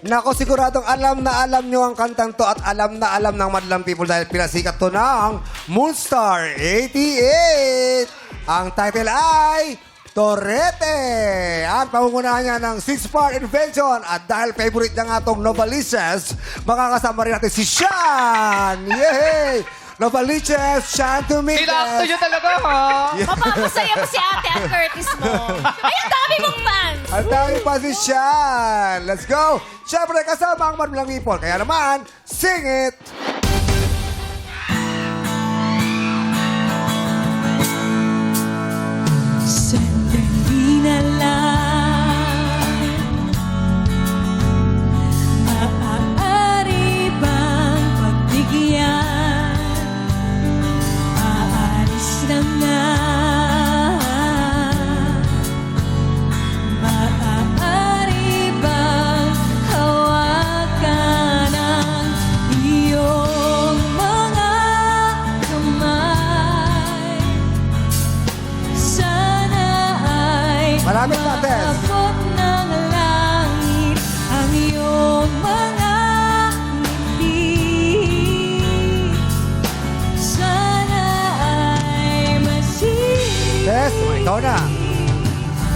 Nako, siguradong alam na alam nyo ang kantang to at alam na alam ng madlang people dahil pinasikat to ng Moonstar 88. Ang title ay Torete. Ang pangungunahan niya ng 6-part invention at dahil favorite niya nga itong Novaliches, makakasama rin natin si Sean. Yay! Novaliches, Sean to meet Sinakto nyo talaga, ha? Mapapasaya mo si Ate at Curtis mo. Ay, ang dami mong fans! Ang dami pa si Sean. Let's go! Siyempre, kasama ang madlang people. Kaya naman, sing it! Sandali na lang, maaari bang pagbigyan? Aalis na nga, maaari bang hawakan ang iyong mga kamay? Sana ay Maraming natin. maabot ng langit ang iyong mga ngiti. Sana ay masih. Tess, ikaw na.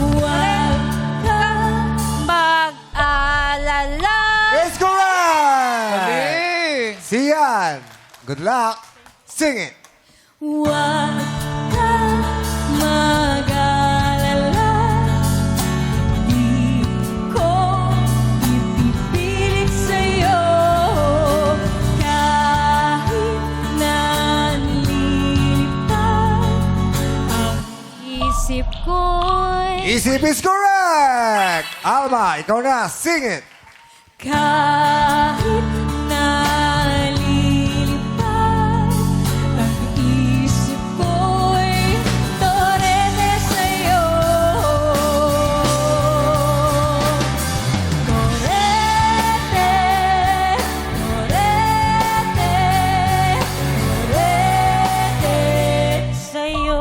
Huwag kang mag-alala. It's correct! Eh. Sian, good luck. Sing it. Huwag kang mag-alala. Di ko ipipilit sa'yo kahit nanlilitad ang isip ko'y Isip is correct! Alma, ikaw na. Sing it. kahit nalilipad ang isip ko'y torete sa'yo. Torete, torete, torete sa'yo.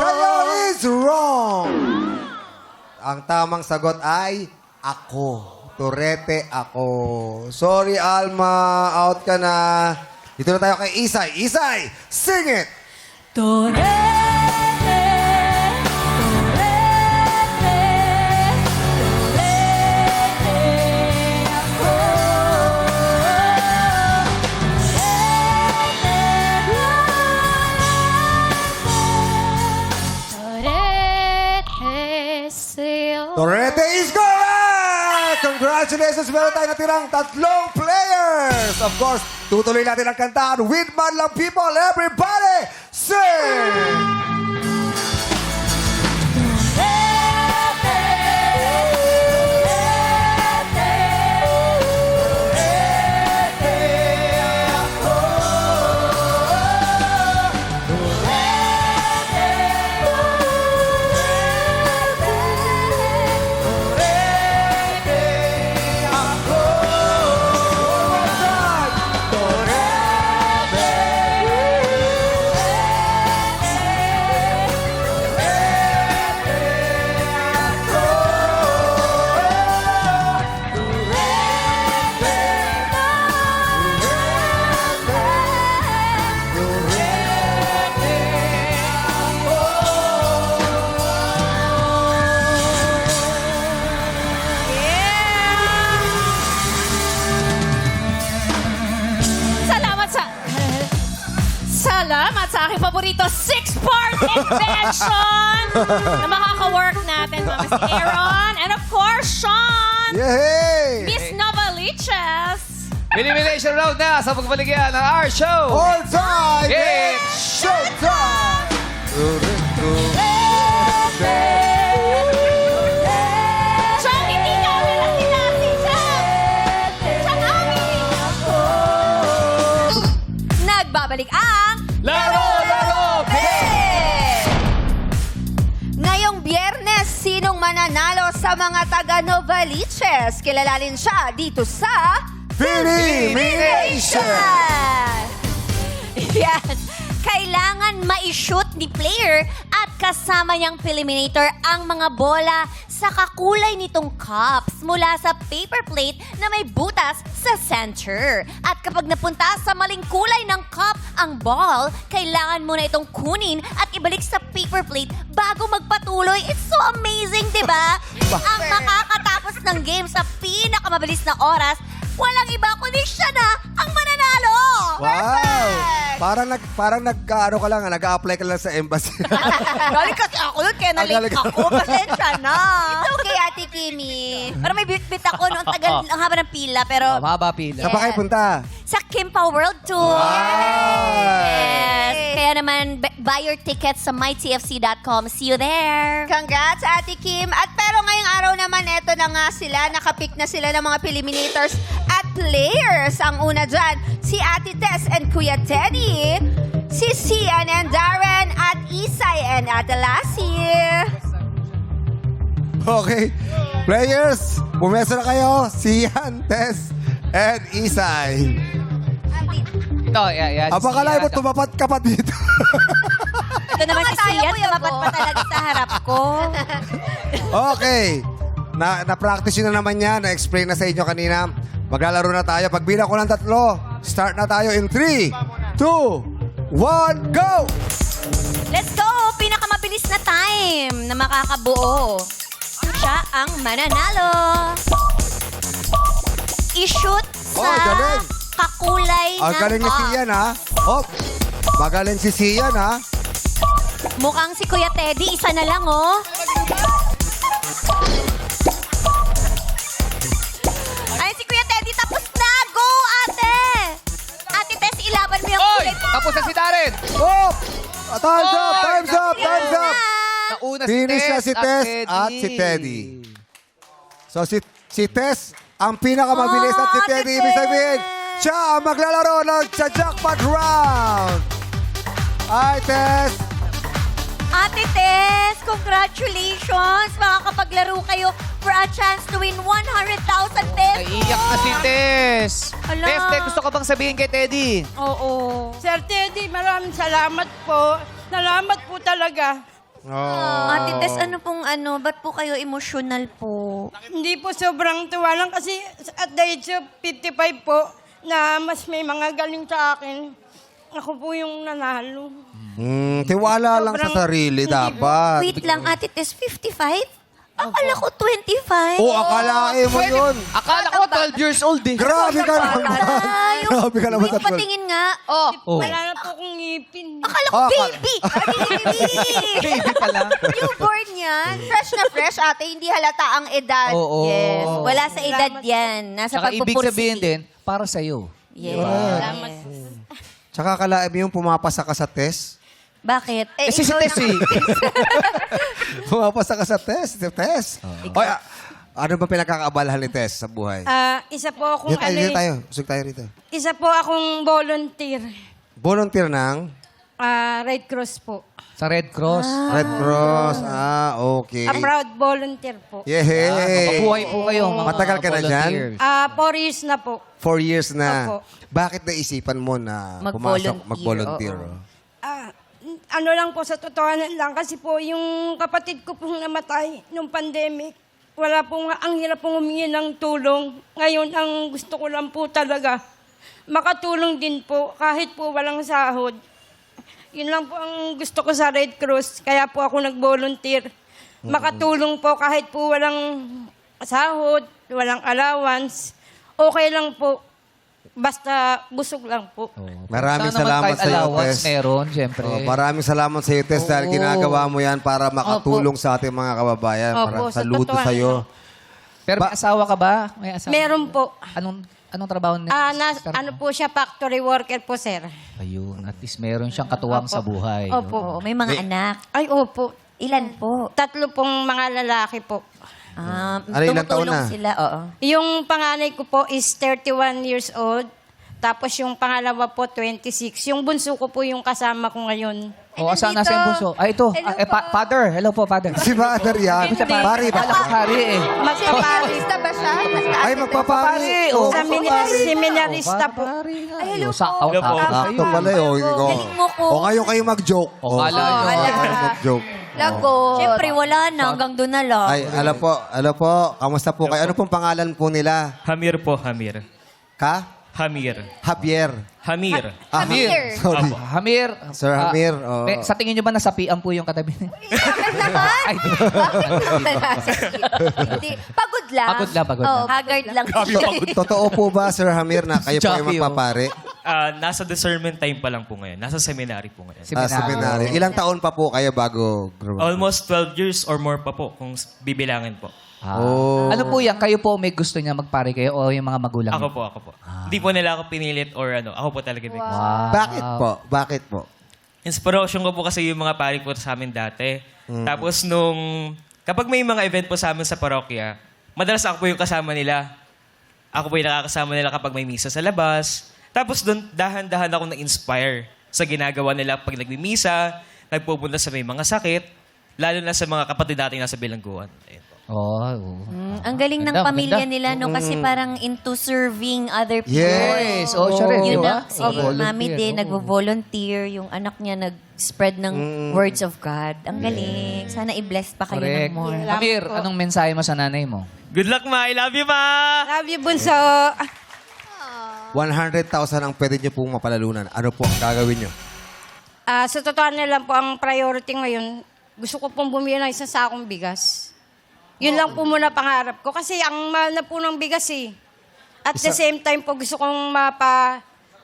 Kayo is wrong. Ang tamang sagot ay ako. Torete ako. Sorry, Alma. Out ka na. Dito na tayo kay Isay. Isay, sing it! Torete, torete, torete ako. Torete sa'yo. Torete is correct! Congratulations! Meron tayo natirang 3 players! Of course, tutuloy natin ang kantahan with Madlang People. Everybody, sing! ating paborito, 6-part invention na makaka-work natin, mga si Aaron. And of course, Sean! Yay! Miss Novaliches! Elimination round na sa pagbaligyan ng our show. All time! It's showtime! Sean, hindi kami na sinasi, Sean! Sean, amin! Nagbabalik ang Laro! Ngayong Biyernes, sinong mananalo sa mga taga Novaliches? Kilalanin siya dito sa Elimination! Yes. Kailangan ma-shoot ni player at kasama niyang Eliminator ang mga bola sa kakulay nitong cups mula sa paper plate na may butas sa center. At kapag napunta sa maling kulay ng cup ang ball, kailangan mo na itong kunin at ibalik sa paper plate bago magpatuloy. It's so amazing, di ba? Ang makakatapos ng game sa pinakamabilis na oras, walang iba kundi siya na ang mananalo! Wow! Parang nag-ano ka lang, nag-a-apply ka lang sa embassy. Galing kasi ako yun, kaya Galing na-late ka. ako. Pasensya na. It's okay, Ate Kimi. Pero may bit-bit ako noong tagal, ang haba ng pila. Pero Mababa pila. Saan pa kayo punta? sa Kimpa World Tour. Yes. Kaya naman, buy your tickets sa mytfc.com. See you there. Congrats, Ate Kim. At pero ngayong araw naman, eto na nga sila. Nakapick na sila ng mga Eliminators at players. Ang una dyan, si Ate Tess and Kuya Teddy. Si Sian and Darren at Isay and Ate Lassie. Okay. Players, pumeso na kayo. Sian, Tess, and Isay. Ito, yan. Apakalain mo, tumapat ka pa dito. Ito naman si Sian, tumapat pa talaga sa harap ko. Okay. Na-practice nyo na naman yan. Na-explain na sa inyo kanina. Maglalaro na tayo. Pag bilang ko ng 3, start na tayo in 3, 2, 1, go! Let's go! Pinakamabilis na time na makakabuo. Siya ang mananalo. I-shoot sa galing. kakulay Ang ng galing ni cup. Sian, ha? Hop. Magaling si Sian, ha? Mukhang si Kuya Teddy, isa na lang, oh. Ay, si Kuya Teddy, tapos na! Go, ate! Ate Tess, ilaban mo yung Oy! kulay mo. Tapos na si Darren! Hop! Time's up! Oy! Time's up! Time's up! Nauna Finish na si Tess Teddy. at si Teddy. So, si Tess, ang pinakamabilis at si Ate Teddy, ibig sabihin, Tess! siya ang maglalaro ng sa jackpot round. Hi, Tess! Ate Tess, congratulations! Makakapaglaro kayo for a chance to win 100,000 pesos! Naiiyak na si Tess. Ala. Tess, gusto ka bang sabihin kay Teddy? Oo. Sir Teddy, maraming salamat po. Salamat po talaga. Oh. Ate Tess, ba't po kayo emotional po? Hindi po sobrang tuwa lang kasi at the age of 55 po na mas may mga galing sa akin. Ako po yung nanalo. Tiwala lang sa Sobrang- sarili hindi po. dapat. Wait lang, Ate Tess, 55? Akala ko 25. Oh, akalain mo yun. Akala ko 12 years old eh. Grabe ka naman. Grabe ka naman sa Wait, patingin nga. Oh, Oh. Wala na po akong ngipin. akala ko Oh, baby. Baby. Baby pala. Newborn yan. Fresh na fresh, ate. Hindi halata ang edad. Oo. Yes. Wala sa edad yan. Nasa Saka ibig pagpupursige. sabihin din, para sa'yo. Yes. Tsaka akalain mo yung pumapasa ka sa test. Bakit? Kasi si Tess eh. Pumapasa ka sa test. Oy, ano ba pinagkakaabalahan ni Tess sa buhay? Isa po akong Dito tayo. Usog tayo rito. Isa po akong volunteer. Volunteer ng Red Cross po. Sa Red Cross. Red Cross. Okay. A proud volunteer po. Yehey! Mabuhay po kayo, mga Matagal ka na dyan? volunteers. 4 years na po. 4 years na. Opo. Bakit naisipan mo na Mag-volunteer, pumasok, mag-volunteer? oo. Ano lang po, sa totohanan lang, kasi po yung kapatid ko pong namatay nung pandemic, wala pong, ang hirap pong humingi ng tulong. Ngayon, ang gusto ko lang po talaga, makatulong din po, kahit po walang sahod. Yun lang po ang gusto ko sa Red Cross, kaya po ako nag-volunteer. Makatulong po kahit po walang sahod, walang allowance, okay lang po. Basta busog lang po. Maraming Sana naman salamat kahit sa iyo, allowance Tess. meron, syempre. Maraming salamat sa iyo, Tess, dahil Oo. ginagawa mo yan para makatulong sa ating mga kababayan. Opo, Maraming sa saludo totoo sa iyo. Pero may asawa ka ba? May asawa? Meron po. Anong trabaho niya? Ano po siya, factory worker po, sir. Ayun, at least meron siyang katuwang sa buhay. Opo. Oo, may mga anak. Ay, opo. Ilan po? 3 pong mga lalaki po. Ano, ilang taon tumutulong na? sila, oo. Yung panganay ko po is 31 years old. Tapos yung pangalawa po, 26. Yung bunso ko po yung kasama ko ngayon. O, asan nasa yung bunso? Ay, ito. Father. Hello po, father. Si Father yan. Pari ba? Pari eh. Magpaparista ba siya? Ay, magpapari. Oh, Seminarista po. Ay, hello po. Sakto pala eh. Galing mo ko. O ngayon kayo mag-joke. O, kala nyo. kayo mag-joke. Lago. Siyempre, wala na. Hanggang doon na lang. Ay, alam po. Kamusta po kayo? Ano pong pangalan po nila? Hamir po, Hamir. Ka? Hamir. Javier. Hamir. Hamir. Sorry. Hamir. Sir Hamir, oo. Sa tingin nyo ba nasapian po yung katabi niya? naman. Ay, Hindi. Pagod lang. Pagod lang, pagod Oo, lang. haggard lang. Totoo po ba, Sir Hamir, na kayo po ay Jockey, magpapare? Nasa discernment time pa lang po ngayon. Nasa seminary po ngayon. Seminary. Ilang taon pa po kayo bago graduate? Almost 12 years or more pa po kung bibilangin po. Oh. Ano po yan? Kayo po may gusto niya magpare kayo o yung mga magulang Ako niyo? po, ako po. Hindi po nila ako pinilit or ano. Ako po talaga din. Wow. Bakit po? Bakit po? Inspiration ko po kasi yung mga pari po sa amin dati. Mm. Tapos kapag may mga event po sa amin sa parokya, madalas ako po yung kasama nila. Ako po yung nakakasama nila kapag may misa sa labas. Tapos doon, dahan-dahan ako na-inspire sa ginagawa nila pag nagmimisa, nagpupunta sa may mga sakit, lalo na sa mga kapatid natin nasa bilangguan. Ayun po. Ang galing ng Maganda, pamilya maganda. nila, no? Kasi parang into serving other people. Yes. Oh, siya rin, Yun di ba? na, si Mami din, nagvo-volunteer. Yung anak niya nag-spread ng words of God. Ang galing. Sana i-bless pa kayo Correct. ng more. Hamir, anong mensahe mo sa nanay mo? Good luck, Ma! I love you, Ma! Love you, bunso. 100,000 ang pwede niyo pong mapalalunan. Ano po ang gagawin niyo? Sa totoo na lang po, ang priority ngayon, gusto ko pong bumili ng isang sakong bigas. Yun lang po muna pangarap ko. Kasi ang mahal na po ng bigas eh. At the same time po, gusto kong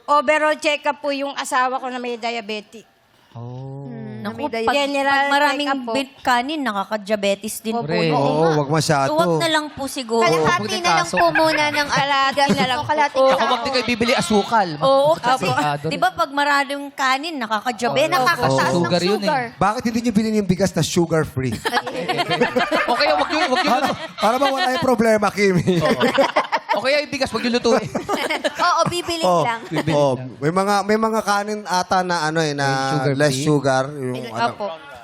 overall check-up po yung asawa ko na may diabetes. Naku, General pag maraming check-up po. kanin, nakaka-diabetes din po. Correct. Oo, wag masyado. So, wag na lang po siguro. Kalahati na lang po muna ng kalahati na lang. Kalahati Tsaka wag din kayo bibili asukal. Oo, kasi Delikado di ba pag maraming kanin, nakaka-diabetes. Nakakataas ng sugar yun eh. Bakit hindi niyo bilhin yung bigas na sugar-free? O kaya wag yun Para mawala yung problema, Kimi. O kaya yung bigas, wag yung lutuin. Oo, bibili lang. Oh, may mga kanin ata na ano eh na Sugar-free? less sugar, yung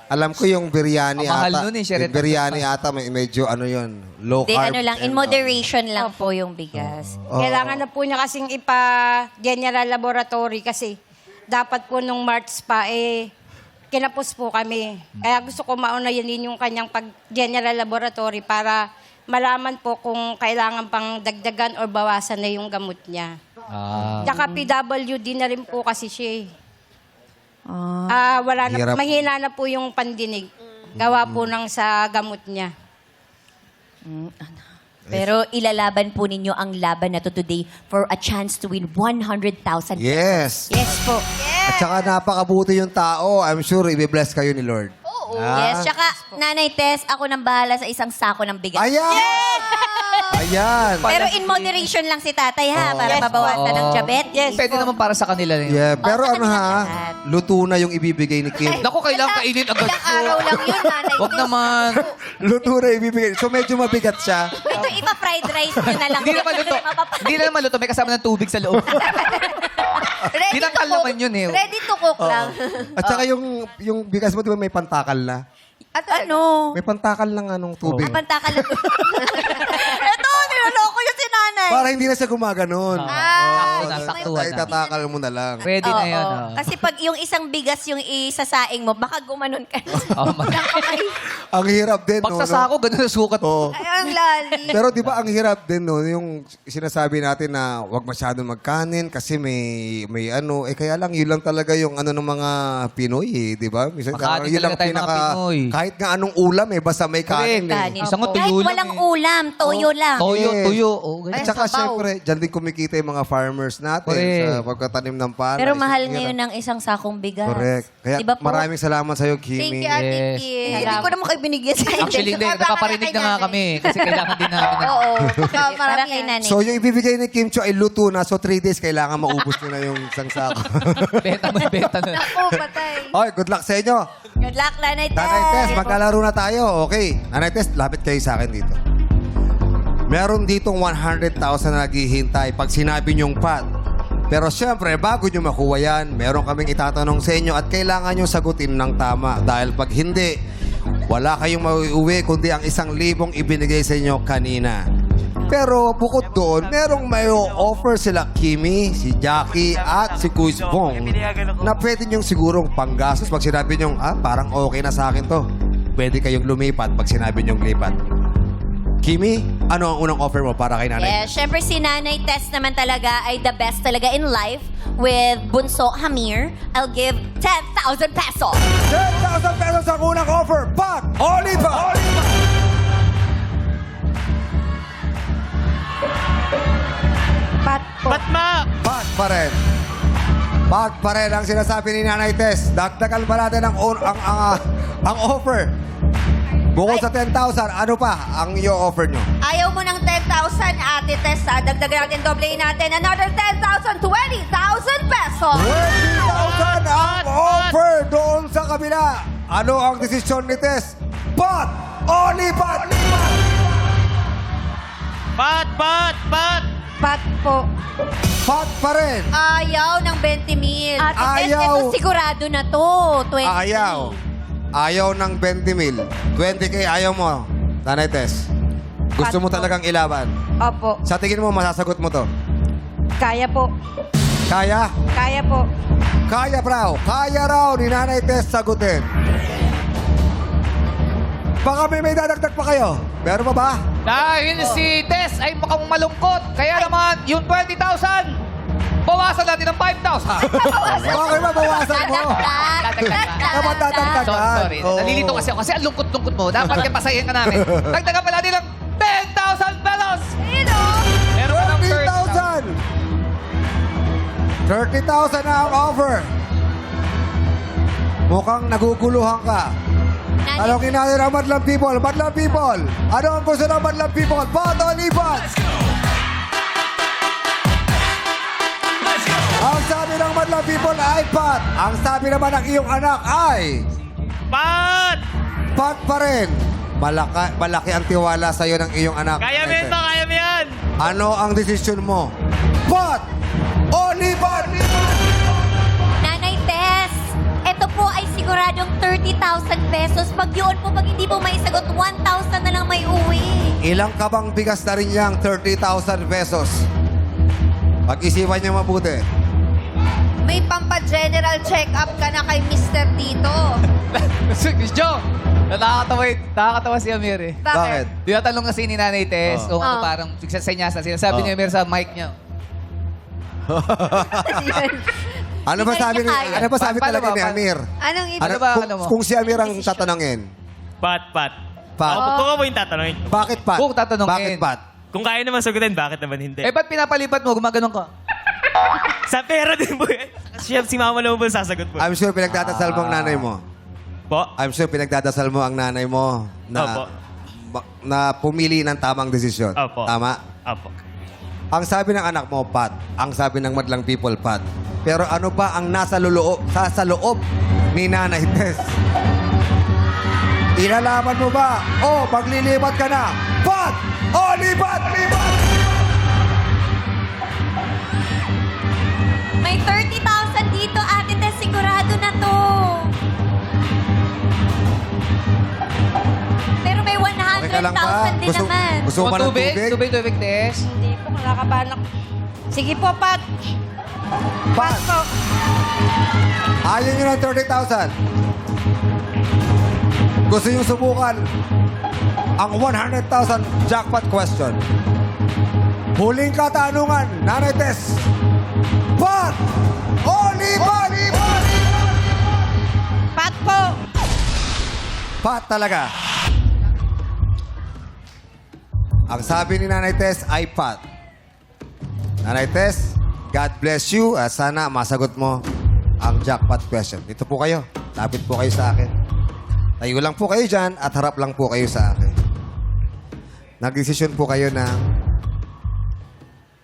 alam ko yung biryani Ang mahal ata. nun eh, Sherry. Yung biryani ata medyo ano yun, low Di, carb. ano lang, in moderation lang po yung bigas. Kailangan na po niya kasing ipa-general laboratory kasi dapat po nung March pa kinapos po kami. Kaya gusto ko maunayanin yung kanyang pag-general laboratory para malaman po kung kailangan pang dagdagan or bawasan na yung gamot niya. Tsaka PWD na rin po kasi siya eh. Wala na, Hirap. mahina na po yung pandinig. Gawa po ng sa gamot niya. Pero ilalaban po ninyo ang laban na to today for a chance to win 100,000 pesos. Yes. Yes po. At saka napakabuti yung tao. I'm sure i-bless kayo ni Lord. Yes, tsaka Nanay Tess, ako nang bahala sa isang sako ng bigas. Ayan! Ayan! Pero in moderation lang si tatay ha, para mabawasan ng diabetes. Pwede naman para sa kanila rin. Yeah, pero sa ano kanila ha, lahat. luto na yung ibibigay ni Kim. Naku, kailangan kainin agad. Ilang araw lang yun, Nanay Wag Tess. naman. Luto na ibibigay. So medyo mabigat siya. Ito, ipa-fried rice nyo na lang. Hindi naman luto. Hindi na naman luto. May kasama ng tubig sa loob. Ready to Dinakal cook. naman yun eh. Ready to cook lang. At saka yung bigas mo, di ba may pantakal na? At ano? May pantakal ng anong tubig. Pantakal na. Ito, niloloko yung si Nanay. Para hindi na siya gumaganon. Nasaktuhan na. Itatakal mo na lang. Ready na yun. Oo. Kasi pag yung isang bigas yung isasaing mo, baka gumanon ka. Ang hirap din, Pag no? sa sako, ganun na sukat. Oo. Ay, ang lali. Pero di ba ang hirap din, no? Yung sinasabi natin na wag masyadong magkanin kasi may ano. Kaya lang, yun lang talaga yung ano ng mga Pinoy, eh. Di ba? Minsan, Makanin yun lang talaga tayo mga Pinoy. Kahit nga anong ulam, basta may kanin. Kanin. Isang nga tuyo Kahit lang walang eh. ulam, toyo lang. Toyo, Yes. tuyo. Oh, At ganyan. saka, sabaw. syempre, dyan din kumikita yung mga farmers farmers natin Correct. sa pagkatanim ng palay. Pero mahal Sige, ngayon ng isang sakong bigas. Correct. Kaya Diba po? maraming salamat sa'yo, Thank Kimi. you, Ate Yes. Kim. Hindi ko naman kayo binigyan sa inyo. Actually, hindi. Napaparinig na nga kami. Kasi kailangan din namin. Oo. Para kay nanay. So, yung ibibigay ni Kim Cho ay luto na. So, 3 days kailangan maubos nyo na yung isang sako. Benta mo, benta na. Ako, patay. Okay, good luck sa inyo. Good luck, Nanay Tess. Nanay Tess, magkalaro na tayo. Okay. Nanay Tess, lapit kayo sa akin dito. Meron ditong 100,000 na naghihintay pag sinabi niyong pat. Pero syempre, bago niyo makuha yan, meron kaming itatanong sa inyo at kailangan niyo sagutin ng tama. Dahil pag hindi, wala kayong mauuwi kundi ang 1,000 ibinigay sa inyo kanina. Pero bukod doon, merong may offer sila Kimi, si Jackie at si Kuis Bong na pwede niyong sigurong panggastos pag sinabi niyong, parang okay na sa akin to. Pwede kayong lumipat pag sinabi niyong lipat. Kimi, ano ang unang offer mo para kay nanay? Yes, syempre si Nanay Tess naman talaga ay the best talaga in life with Bunso Hamir. I'll give 10,000 pesos. 10,000 pesos ang unang offer. Pat! Oliva! Pat po. Pat pa rin. Pat pa rin ang sinasabi ni Nanay Tess. Dagdagan pa natin ang offer. Bukod sa 10,000, ano pa ang i-offer nyo? Ayaw mo ng 10,000, Ate Tess. Dagdagan natin, doblein natin. Another 10,000, 20,000 pesos. 20,000 ang offer doon sa kabila. Ano ang desisyon ni Tess? Pat! Oliva! Pat po. Pat pa rin. Ayaw ng 20 mil. Ate Tess, Ayaw. ito sigurado na to. 20 Ayaw. Ayaw ng 20 mil. 20K ayaw mo, Nanay Tess. Gusto mo talagang ilaban. Opo. Sa tingin mo, masasagot mo to? Kaya po. Kaya? Kaya po. Kaya raw ni Nanay Tess sagutin. Baka may dadagdag pa kayo. Meron pa ba? Dahil si Tess ay mukhang malungkot. Kaya naman, yung 20,000, bawasan natin ng 5,000. Bakit mabawasan mo? Dapat dadagdagan. Sorry. Oo. Nalilito kasi ako. Kasi ang lungkot-lungkot mo. Dapat kaya pasahin ka namin. Dagdagan pa natin ng 10,000 pesos. Meron ka ng 30,000. 30,000 na ang offer. Mukhang naguguluhan ka. Talongin natin ang Madlang People. Madlang People. Ano ang gusto ng Madlang People? Pat o lipat? Ang sabi ng Madlang People ay Pat. Ang sabi naman ng iyong anak ay... Pat! Pat pa rin. Malaki ang tiwala sa iyo ng iyong anak. Kaya mo yan ba? Kaya mo yan! Ano ang desisyon mo? Pat o lipat? Nanay Tess, ito po ay siguradong 30,000 pesos. Pag yun po, pag hindi po maisagot, 1,000 na lang may uwi. Ilang kabang bigas na rin niyang 30,000 pesos? Pag-isipan niyo mabuti. May pampa-general check-up ka na kay Mr. Tito. Miss Jo, nakakatawa si Amir eh. Bakit? Tinatanong kasi ni Nanay Tess kung ano parang senyasa. Sinasabi ni Amir sa mic niya. Ano ba sabi ni Kaya. ano ba sabi Paano talaga ba? ni Amir? Anong ibig? Ano ba, kung, ano mo? kung si Amir ang tatanungin. Pat. Pat. Kung ako yung tatanungin. Bakit Pat? Kung tatanungin. Bakit Pat? Kung kaya naman sagutin, bakit naman hindi? Eh, ba't pinapalipat mo? Gumaganon ka. Sa pera din po yan. Chef, si Mama Lobo sasagot po. I'm sure pinagdadasal mo ang nanay mo. Po? I'm sure pinagdadasal mo ang nanay mo Opo. na pumili ng tamang desisyon. Opo. Tama? Apo. Ang sabi ng anak mo, Pat. Ang sabi ng Madlang People, Pat. Pero ano ba ang nasa loob ni Nanay Tess? Ilalaban mo ba? O maglilipat ka na? Pat! O lipat! May 30,000 dito, Ate Tess. Sigurado na to. Pero may Okay ka lang ba? 100,000 din naman. Gusto mo ba ng tubig? Tubig, Tess. Hindi po, nakakabahan ako. Sige po, Pat. Pat! Po. Ayaw nyo ng 30,000. Gusto nyo subukan ang 100,000 jackpot question. Huling katanungan, Nanay Tess. Pat! O lipat! Pat po. Pat talaga. Ang sabi ni Nanay Tess ay Pat. Nanay Tess, God bless you. At sana masagot mo ang jackpot question. Dito po kayo. Lapit po kayo sa akin. Tayo lang po kayo dyan at harap lang po kayo sa akin. Nagdesisyon po kayo na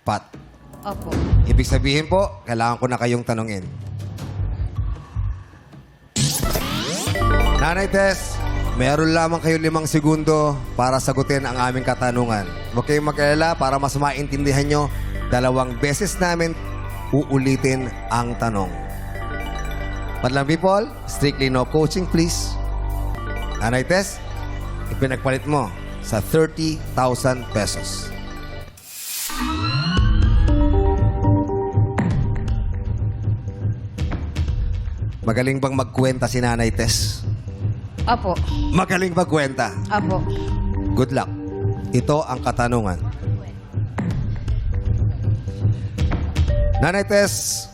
pat. Opo. Ibig sabihin po, kailangan ko na kayong tanungin. Nanay Tess, meron lamang kayo 5 segundo para sagutin ang aming katanungan. Huwag kayong mag-alala para mas maintindihan nyo. 2 beses namin uulitin ang tanong. Madlang people, strictly no coaching please. Nanay Tess, ipinagpalit mo sa 30,000 pesos. Magaling bang magkwenta si Nanay Tess? Opo. Magaling magkwenta. Opo. Good luck. Ito ang katanungan. Nanay Tess,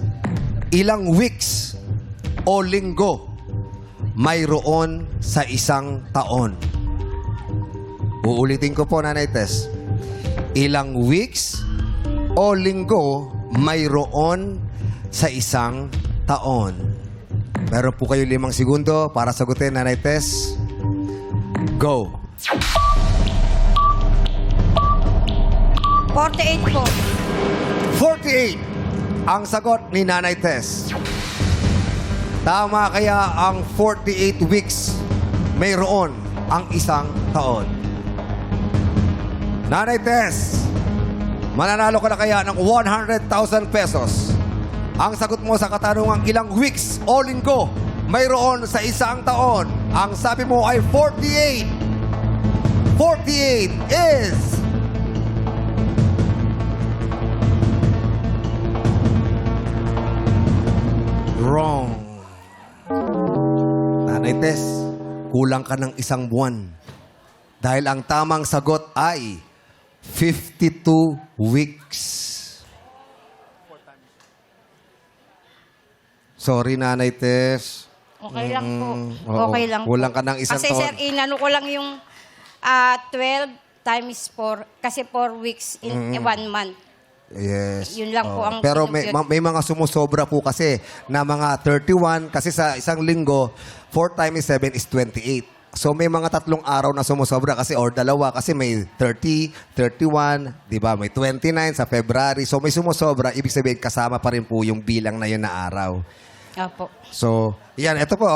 ilang weeks o linggo mayroon sa isang taon? Uulitin ko po, Nanay Tess. Ilang weeks o linggo mayroon sa isang taon? Meron po kayo 5 segundo para sagutin, Nanay Tess. Go! 48 po. 48 ang sagot ni Nanay Tess. Tama kaya ang 48 weeks mayroon ang isang taon? Nanay Tess, mananalo ka na kaya ng 100,000 pesos. Ang sagot mo sa katanungang ilang weeks o linggo mayroon sa isang taon. Ang sabi mo ay 48. 48 is... wrong. Nanay Tess, kulang ka ng 1 buwan. Dahil ang tamang sagot ay 52 weeks. Sorry, Nanay Tess. Okay lang po. Oo. Okay lang Kulang po. ka ng 1 Kasi taon. sir, inano ko lang yung 12 times 4. Kasi 4 weeks in 1 month. Yes. Yun lang po Oo. ang Pero may, pinag- may mga sumusobra po kasi na mga 31. Kasi sa isang linggo, 4 times 7 is 28. So may mga 3 araw na sumusobra kasi or 2 kasi may 30, 31, 'di ba? May 29 sa February. So may sumusobra, ibig sabihin kasama pa rin po yung bilang na yun na araw. Opo. So, yan, ito po.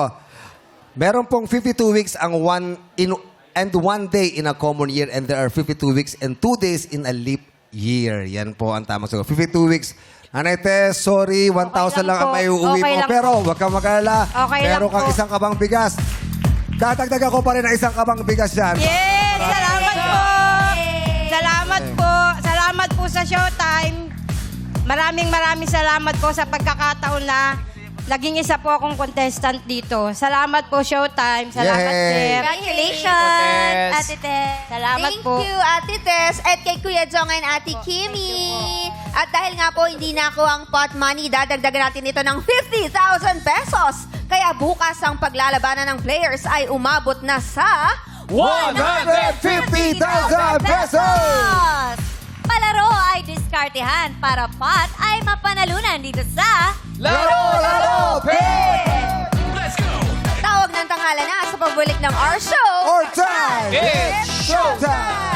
Meron pong 52 weeks and 1 day in a common year and there are 52 weeks and 2 days in a leap year. Yan po ang tamang sagot. 52 weeks. Nanay Tess, sorry, 1,000 Okay lang ang po. may uuwi Okay mo. lang Pero huwag kang mag-alala. Okay Meron lang kang po. 1 kabang bigas. Dadagdagan ko pa rin ang 1 kabang bigas yan. Yes! Salamat po! Salamat po! Salamat po sa Showtime. Maraming salamat po sa pagkakataon na naging isa po akong contestant dito. Salamat po, Showtime. Salamat, Yay! sir. Congratulations, Ate Tess. Salamat Thank po. you, Ate Tess. At kay Kuya Jong and Ate Kimi. At dahil nga po, hindi na ako ang pot money, dadagdagan natin ito ng 50,000 pesos. Kaya bukas ang paglalabanan ng players ay umabot na sa 150,000 pesos! Palaro ay diskartehan para pot ay mapanalunan dito sa Laro, Pay! Tawag ng tanghala na sa pagbalik ng our show. Or time! It's Showtime!